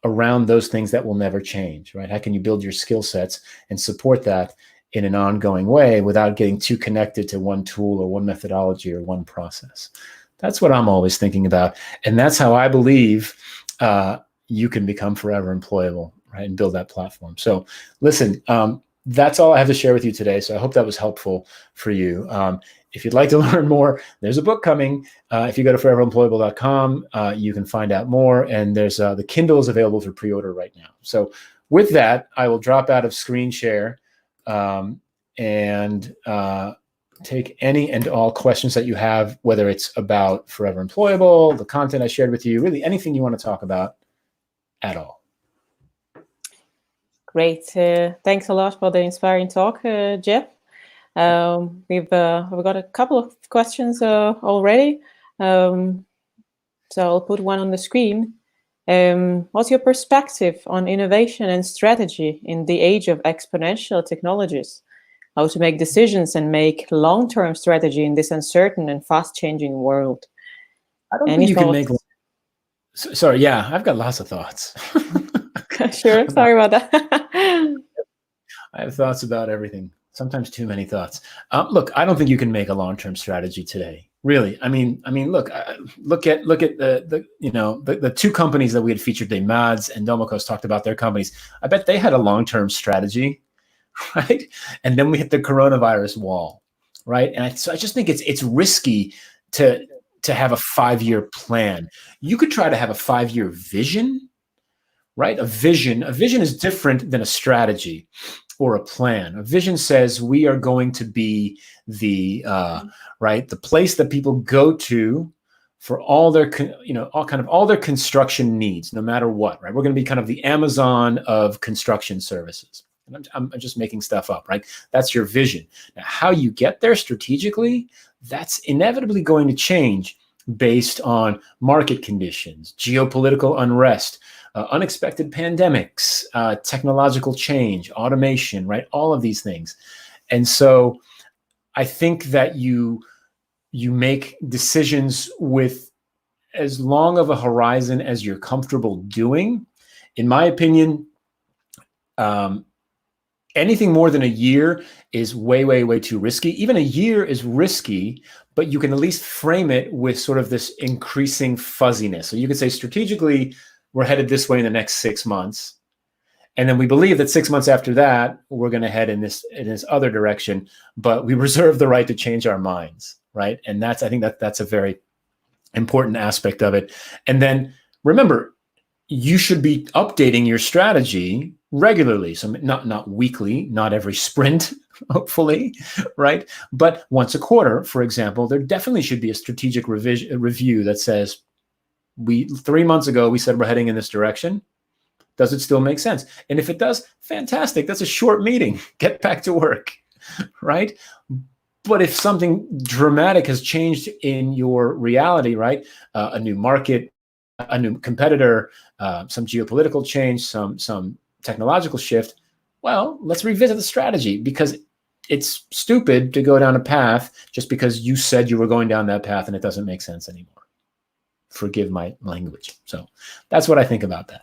Speaker 5: around those things that will never change, right? How can you build your skill sets and support that in an ongoing way without getting too connected to one tool or one methodology or one process. That's what I'm always thinking about. And that's how I believe you can become forever employable, right? And build that platform. So listen, that's all I have to share with you today. So I hope that was helpful for you. If you'd like to learn more, there's a book coming. If you go to foreveremployable.com, you can find out more. And there's the Kindle is available for pre-order right now. So with that, I will drop out of screen share and take any and all questions that you have, whether it's about Forever Employable, the content I shared with you, really anything you want to talk about at all.
Speaker 1: Great. Thanks a lot for the inspiring talk, Jeff. We've got a couple of questions already. So I'll put one on the screen. What's your perspective on innovation and strategy in the age of exponential technologies? How to make decisions and make long-term strategy in this uncertain and fast-changing world?
Speaker 5: I don't think you can make... Sorry, yeah, I've got lots of thoughts.
Speaker 1: Sure, sorry about that.
Speaker 5: I have thoughts about everything. Sometimes too many thoughts. Look, I don't think you can make a long-term strategy today. Really, I mean, look at the two companies that we had featured today, Mads and Domokos, talked about their companies. I bet they had a long-term strategy, right? And then we hit the coronavirus wall, right? And so I just think it's risky to have a 5-year plan. You could try to have a 5-year vision, right? A vision is different than a strategy or a plan. A vision says we are going to be the the place that people go to for all their all their construction needs, no matter what, right? We're going to be kind of the Amazon of construction services. And I'm just making stuff up, right? That's your vision. Now, how you get there strategically, that's inevitably going to change based on market conditions, geopolitical unrest, unexpected pandemics, technological change, automation, right? All of these things. And so I think that you make decisions with as long of a horizon as you're comfortable doing. In my opinion, anything more than a year is way, way, way too risky. Even a year is risky, but you can at least frame it with sort of this increasing fuzziness. So you could say strategically, we're headed this way in the next 6 months. And then we believe that 6 months after that, we're going to head in this other direction, but we reserve the right to change our minds, right? And I think that's a very important aspect of it. And then remember, you should be updating your strategy regularly. So not weekly, not every sprint, hopefully, right? But once a quarter, for example, there definitely should be a strategic review that says, 3 months ago, we said we're heading in this direction. Does it still make sense? And if it does, fantastic. That's a short meeting. Get back to work, right? But if something dramatic has changed in your reality, right? A new market, a new competitor, some geopolitical change, some technological shift, well, let's revisit the strategy, because it's stupid to go down a path just because you said you were going down that path and it doesn't make sense anymore. Forgive my language. So that's what I think about that.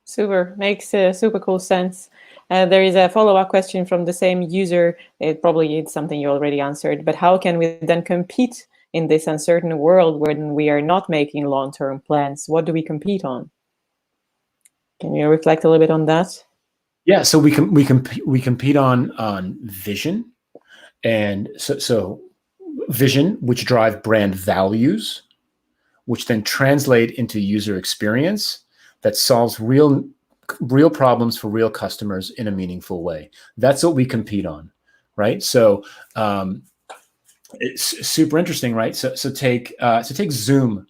Speaker 1: Super. Makes super cool sense. There is a follow-up question from the same user. It probably is something you already answered, but how can we then compete in this uncertain world when we are not making long-term plans? What do we compete on? Can you reflect a little bit on that?
Speaker 5: Yeah, so we compete on vision, and so vision, which drive brand values, which then translate into user experience that solves real problems for real customers in a meaningful way. That's what we compete on, right? So it's super interesting, right? So take Zoom,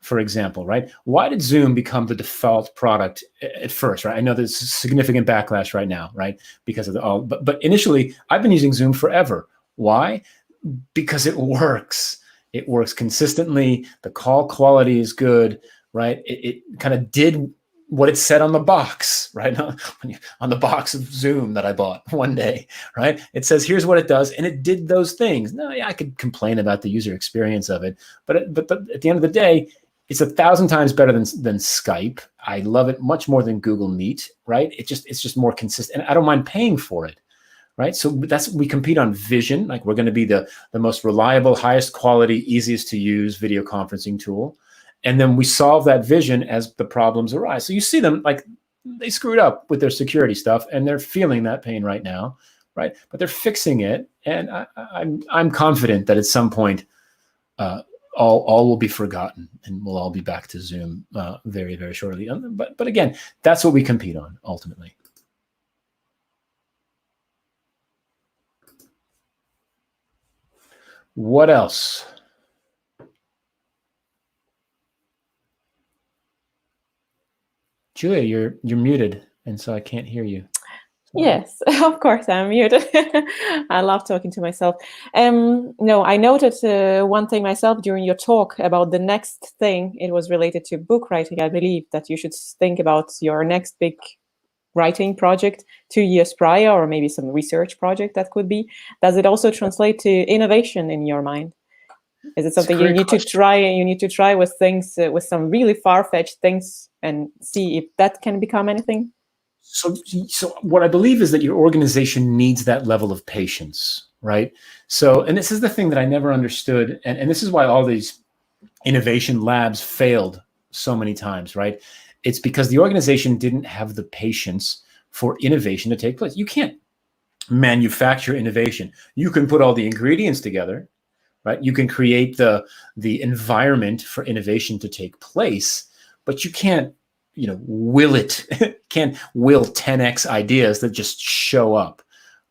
Speaker 5: for example, right? Why did Zoom become the default product at first, right? I know there's significant backlash right now, right? Because of but initially, I've been using Zoom forever. Why? Because it works. It works consistently. The call quality is good, right? It kind of did what it said on the box, right? On the box of Zoom that I bought one day, right? It says, here's what it does. And it did those things. Now, yeah, I could complain about the user experience of it, but at the end of the day, it's 1,000 times better than Skype. I love it much more than Google Meet, right? It's just more consistent. And I don't mind paying for it, right? So we compete on vision. Like we're going to be the most reliable, highest quality, easiest to use video conferencing tool. And then we solve that vision as the problems arise. So you see them like they screwed up with their security stuff and they're feeling that pain right now, right? But they're fixing it. And I'm confident that at some point, all will be forgotten and we'll all be back to Zoom very, very shortly. But again, that's what we compete on ultimately. What else? Julia, you're muted, and so I can't hear you.
Speaker 1: Yes, of course I'm muted. I love talking to myself. No, I noted one thing myself during your talk about the next thing. It was related to book writing, I believe, that you should think about your next big writing project 2 years prior, or maybe some research project that could be. Does it also translate to innovation in your mind? Is it something you need to try? You need to try with things, with some really far-fetched things, and see if that can become anything?
Speaker 5: So what I believe is that your organization needs that level of patience, right? So, and this is the thing that I never understood, and this is why all these innovation labs failed so many times, right? It's because the organization didn't have the patience for innovation to take place. You can't manufacture innovation. You can put all the ingredients together, right? You can create the environment for innovation to take place, but you can't, will it, can't will 10x ideas that just show up,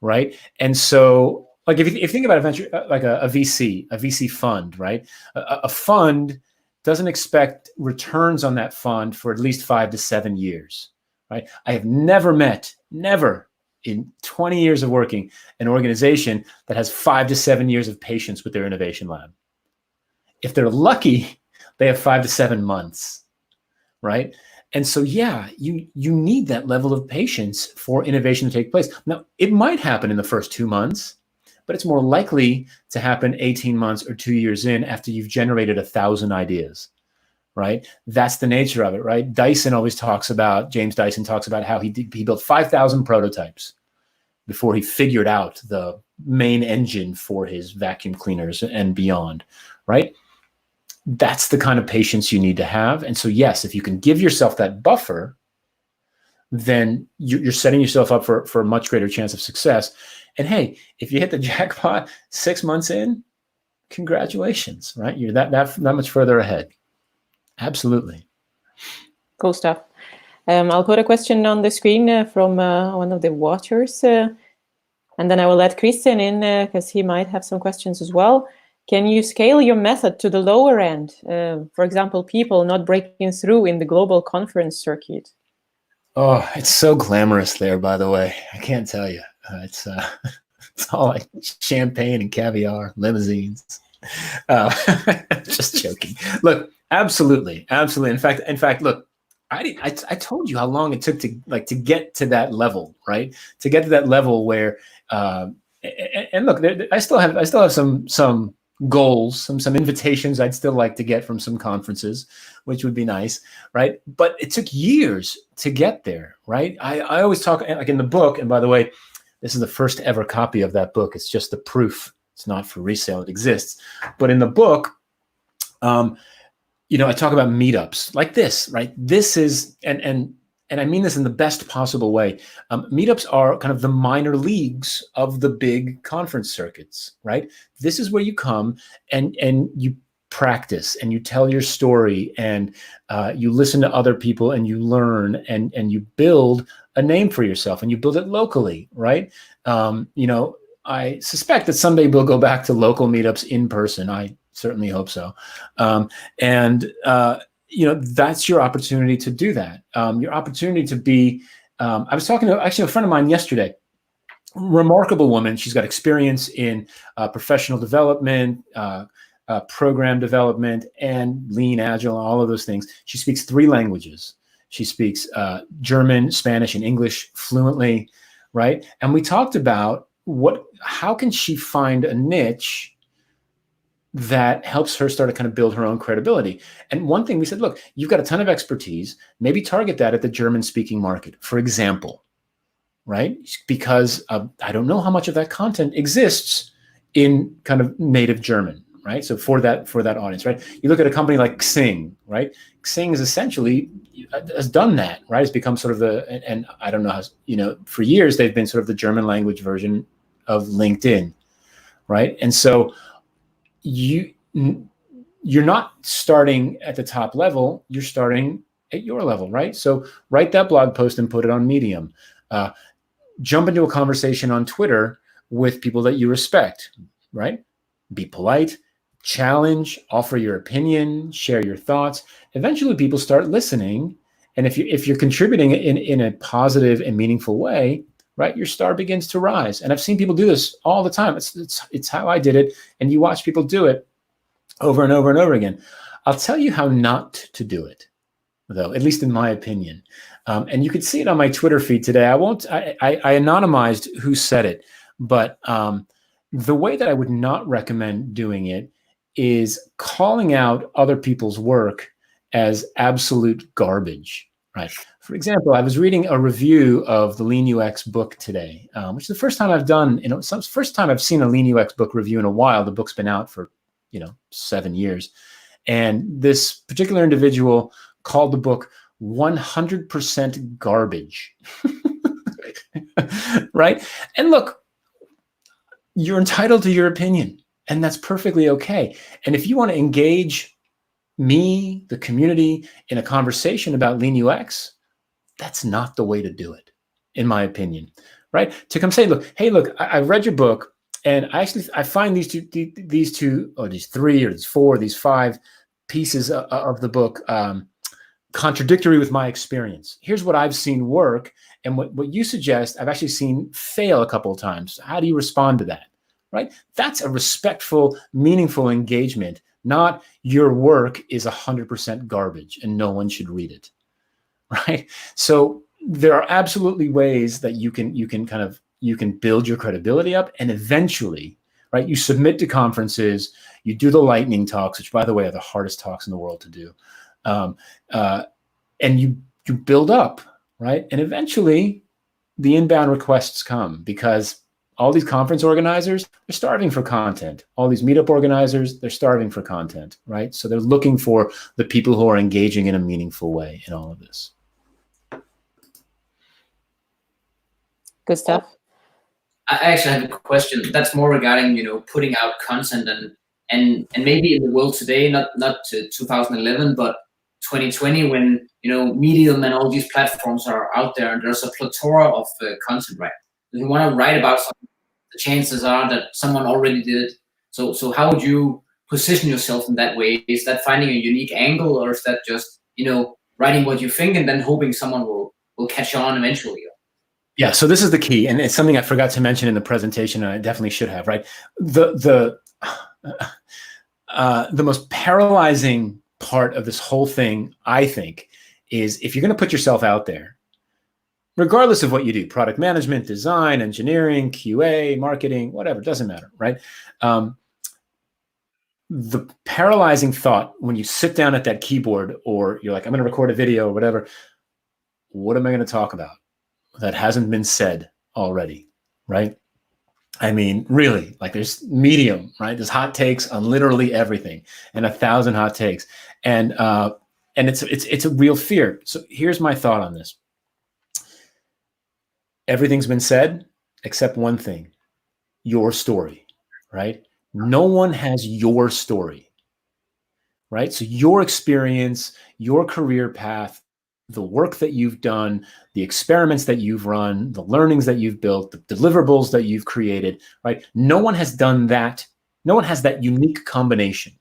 Speaker 5: right? And so, like if you think about a venture, like a VC fund, right? A fund doesn't expect returns on that fund for at least 5 to 7 years, right? I have never in 20 years of working, an organization that has 5 to 7 years of patience with their innovation lab. If they're lucky, they have 5 to 7 months, right? And so, yeah, you need that level of patience for innovation to take place. Now, it might happen in the first 2 months, but it's more likely to happen 18 months or 2 years in after you've generated 1,000 ideas, right? That's the nature of it, right? James Dyson talks about how he built 5,000 prototypes before he figured out the main engine for his vacuum cleaners and beyond, right? That's the kind of patience you need to have. And so, yes, if you can give yourself that buffer, then you're setting yourself up for a much greater chance of success. And hey, if you hit the jackpot 6 months in, congratulations, right? You're that much further ahead. Absolutely.
Speaker 1: Cool stuff. I'll put a question on the screen from one of the watchers, and then I will let Christian in because he might have some questions as well. Can you scale your method to the lower end? For example, people not breaking through in the global conference circuit.
Speaker 5: Oh, it's so glamorous there, by the way. I can't tell you. It's all like champagne and caviar, limousines. Just joking. Look, absolutely. In fact, look, I told you how long it took to get to that level, right? To get to that level where, and look, I still have some goals, some invitations I'd still like to get from some conferences, which would be nice, right? But it took years to get there, right? I always talk, like in the book, and by the way, this is the first ever copy of that book. It's just the proof. It's not for resale. It exists. But in the book, I talk about meetups like this, right? This is, and I mean this in the best possible way. Meetups are kind of the minor leagues of the big conference circuits, right? This is where you come and you practice and you tell your story and you listen to other people and you learn and you build a name for yourself and you build it locally, right? I suspect that someday we'll go back to local meetups in person. I certainly hope so. That's your opportunity to do that. Your opportunity to be, I was talking to actually a friend of mine yesterday, remarkable woman. She's got experience in professional development, program development, and lean, agile, all of those things. She speaks 3 languages. She speaks German, Spanish, and English fluently, right? And we talked about how can she find a niche that helps her start to kind of build her own credibility. And one thing we said, look, you've got a ton of expertise, maybe target that at the German speaking market, for example, right? Because I don't know how much of that content exists in kind of native German, right? So for that audience, right? You look at a company like Xing, right? Xing is essentially has done that, right? It's become sort of and I don't know how, for years they've been sort of the German language version of LinkedIn, right? And so you're not starting at the top level, you're starting at your level, right? So write that blog post and put it on Medium. Jump into a conversation on Twitter with people that you respect, right? Be polite, challenge, offer your opinion, share your thoughts. Eventually people start listening. And if you're contributing in a positive and meaningful way, right, your star begins to rise. And I've seen people do this all the time. It's how I did it. And you watch people do it over and over and over again. I'll tell you how not to do it, though, at least in my opinion. And you could see it on my Twitter feed today. I anonymized who said it, but the way that I would not recommend doing it is calling out other people's work as absolute garbage, right? For example, I was reading a review of the Lean UX book today, which is the first time I've done, first time I've seen a Lean UX book review in a while. The book's been out for, 7 years. And this particular individual called the book 100% garbage, right? And look, you're entitled to your opinion, and that's perfectly okay. And if you want to engage me, the community, in a conversation about Lean UX, that's not the way to do it, in my opinion, right? To come say, look, I read your book, and I find these three or these four, these five pieces of the book contradictory with my experience. Here's what I've seen work, and what you suggest, I've actually seen fail a couple of times. How do you respond to that, right? That's a respectful, meaningful engagement, not your work is 100% garbage and no one should read it, right? So there are absolutely ways that you can build your credibility up, and eventually, right, you submit to conferences, you do the lightning talks, which, by the way, are the hardest talks in the world to do. And you build up, right? And eventually the inbound requests come, because all these conference organizers, they're starving for content. All these meetup organizers, they're starving for content, right? So they're looking for the people who are engaging in a meaningful way in all of this.
Speaker 1: Good stuff.
Speaker 4: I actually have a question that's more regarding, putting out content and maybe in the world today, not 2011, but 2020, when Medium and all these platforms are out there, and there's a plethora of content, right? If you want to write about something, the chances are that someone already did it. So how would you position yourself in that way? Is that finding a unique angle, or is that just writing what you think and then hoping someone will catch on eventually?
Speaker 5: Yeah, so this is the key, and it's something I forgot to mention in the presentation, and I definitely should have, right? The most paralyzing part of this whole thing, I think, is if you're going to put yourself out there, regardless of what you do, product management, design, engineering, QA, marketing, whatever, doesn't matter, right? The paralyzing thought when you sit down at that keyboard, or you're like, I'm going to record a video or whatever, what am I going to talk about that hasn't been said already, right? I mean, really, like, there's Medium, right? There's hot takes on literally everything, and 1,000 hot takes, and it's a real fear. So here's my thought on this. Everything's been said except one thing: your story, right? No one has your story, right? So your experience, your career path, the work that you've done, the experiments that you've run, the learnings that you've built, the deliverables that you've created, right? No one has done that. No one has that unique combination,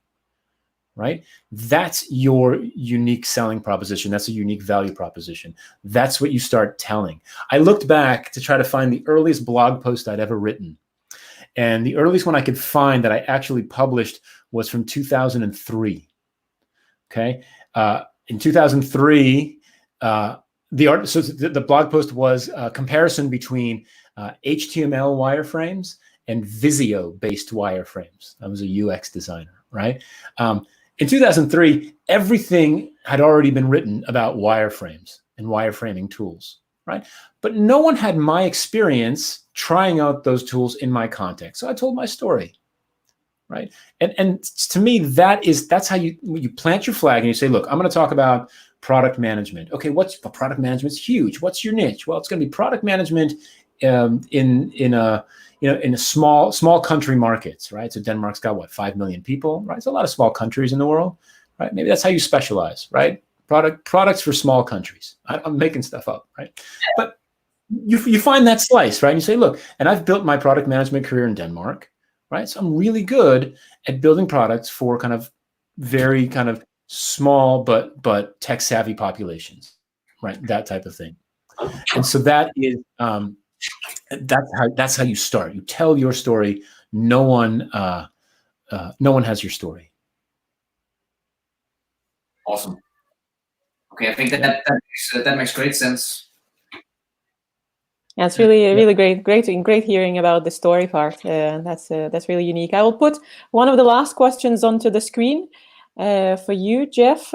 Speaker 5: right? That's your unique selling proposition. That's a unique value proposition. That's what you start telling. I looked back to try to find the earliest blog post I'd ever written. And the earliest one I could find that I actually published was from 2003. Okay. In 2003, the blog post was a comparison between HTML wireframes and Visio-based wireframes. I was a UX designer, right? In 2003, everything had already been written about wireframes and wireframing tools, right? But no one had my experience trying out those tools in my context. So I told my story, right? And to me, that's how you plant your flag and you say, look, I'm going to talk about product management. Okay, product management's huge. What's your niche? Well, it's going to be product management in a small country markets, right? So Denmark's got what, 5 million people, right? It's a lot of small countries in the world, right? Maybe that's how you specialize, right? Products for small countries. I'm making stuff up, right? But you find that slice, right? And you say, look, and I've built my product management career in Denmark, right? So I'm really good at building products for kind of very kind of small but tech savvy populations, right? That type of thing. And so that is that's how you start. You tell your story. No one has your story.
Speaker 4: Awesome. Okay, I think that makes great sense.
Speaker 1: Yeah, it's really great hearing about the story part. That's really unique. I will put one of the last questions onto the screen for you, Jeff.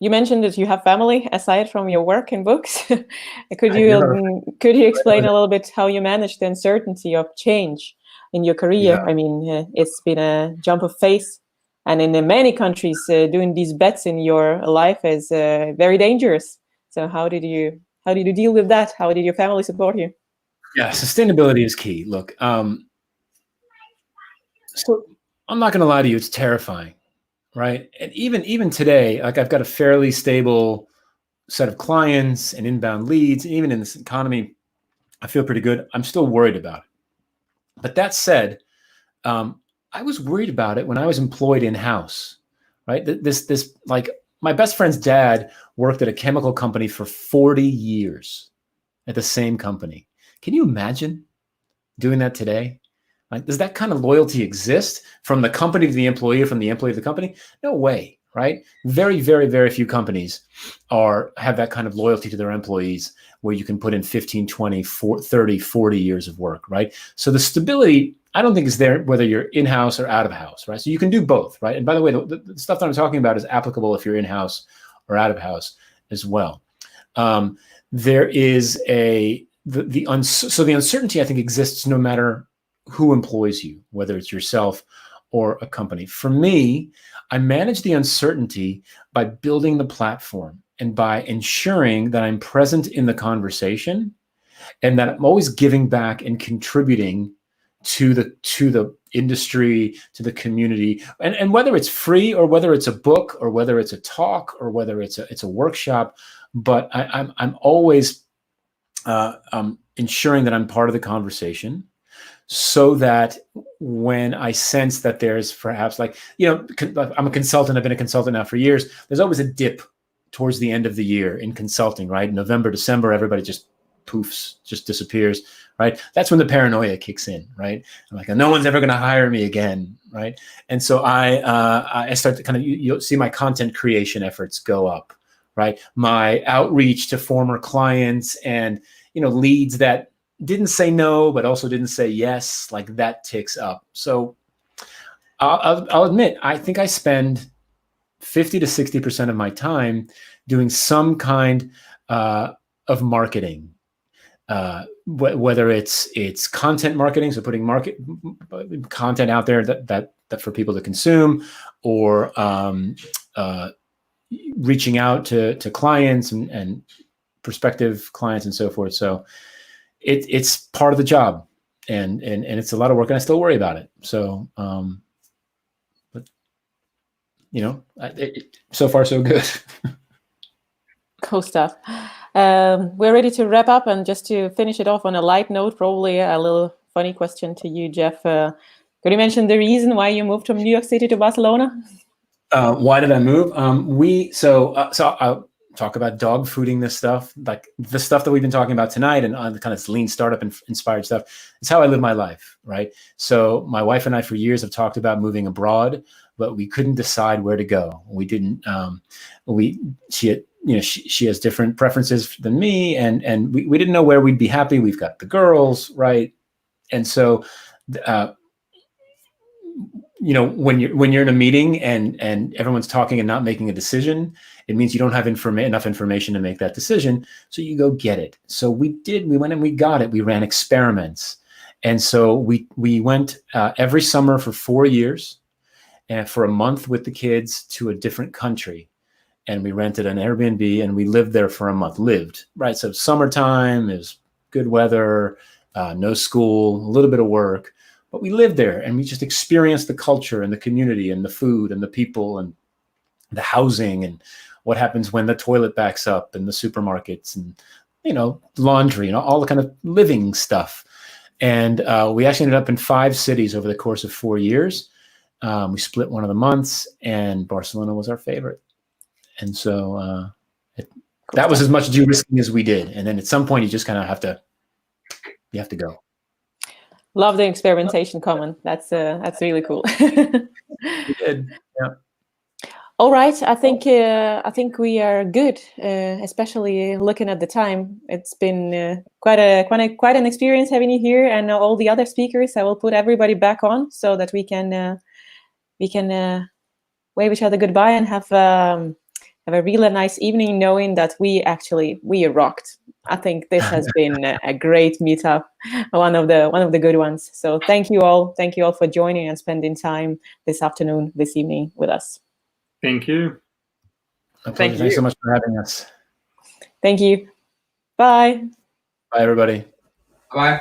Speaker 1: You mentioned that you have family aside from your work and books. Could you explain a little bit how you manage the uncertainty of change in your career?
Speaker 5: Yeah.
Speaker 1: I mean, it's been a jump of faith, and in many countries, doing these bets in your life is very dangerous. So how did you deal with that? How did your family support you?
Speaker 5: Yeah, sustainability is key. Look, so I'm not going to lie to you; it's terrifying. Right. And even today, like I've got a fairly stable set of clients and inbound leads. And even in this economy, I feel pretty good. I'm still worried about it. But that said, I was worried about it when I was employed in-house, right? This like my best friend's dad worked at a chemical company for 40 years at the same company. Can you imagine doing that today? Like, does that kind of loyalty exist from the company to the employee, or from the employee to the company? No way, right? Very, very, very few companies have that kind of loyalty to their employees where you can put in 15, 20, 30, 40 years of work, right? So the stability, I don't think is there whether you're in-house or out of house, right? So you can do both, right? And by the way, the stuff that I'm talking about is applicable if you're in-house or out of house as well. There is the uncertainty, I think, exists no matter who employs you, whether it's yourself or a company. For me, I manage the uncertainty by building the platform and by ensuring that I'm present in the conversation and that I'm always giving back and contributing to the industry, to the community, and whether it's free or whether it's a book or whether it's a talk or whether it's a workshop, but I'm always ensuring that I'm part of the conversation, so that when I sense that there's perhaps, like, I'm a consultant, I've been a consultant now for years, there's always a dip towards the end of the year in consulting, right? November, December, everybody just poofs, just disappears, right? That's when the paranoia kicks in, right? I'm like, no one's ever going to hire me again, right? And so I start to kind of, you'll see my content creation efforts go up, right? My outreach to former clients and, leads that didn't say no, but also didn't say yes, like that ticks up. So I'll admit, I think I spend 50 to 60% of my time doing some kind of marketing, whether it's content marketing, so putting content out there that for people to consume, or reaching out to clients and prospective clients and so forth. So it's part of the job, and it's a lot of work, and I still worry about it. So, but so far so good.
Speaker 1: Cool stuff. We're ready to wrap up, and just to finish it off on a light note, probably a little funny question to you, Jeff. Could you mention the reason why you moved from New York City to Barcelona?
Speaker 5: Why did I move? So I'll talk about dog fooding this stuff, like the stuff that we've been talking about tonight, and on the kind of lean startup inspired stuff. It's how I live my life, right? So my wife and I for years have talked about moving abroad, but we couldn't decide where to go. We didn't. She has different preferences than me, and we didn't know where we'd be happy. We've got the girls, right? And so, when you're in a meeting and everyone's talking and not making a decision, it means you don't have enough information to make that decision. So you go get it. So we went and we got it. We ran experiments. And so we went every summer for 4 years and for a month with the kids to a different country. And we rented an Airbnb and we lived there for a month. Right? So summertime, it was good weather, no school, a little bit of work. But we lived there and we just experienced the culture and the community and the food and the people and the housing and what happens when the toilet backs up in the supermarkets and, laundry and all the kind of living stuff. And we actually ended up in 5 cities over the course of 4 years. We split one of the months and Barcelona was our favorite. And so that was as much de-risking as we did. And then at some point you just kind of have to go.
Speaker 1: Love the experimentation comment. That's really cool.
Speaker 5: We did, yeah.
Speaker 1: All right, I think we are good. Especially looking at the time, it's been quite an experience having you here, and all the other speakers. I will put everybody back on so that we can wave each other goodbye and have a really nice evening, knowing that we rocked. I think this has been a great meetup, one of the good ones. So thank you all for joining and spending time this afternoon, this evening with us.
Speaker 3: Thank you.
Speaker 5: Thanks so much for having us.
Speaker 1: Thank you. Bye.
Speaker 5: Bye, everybody.
Speaker 4: Bye.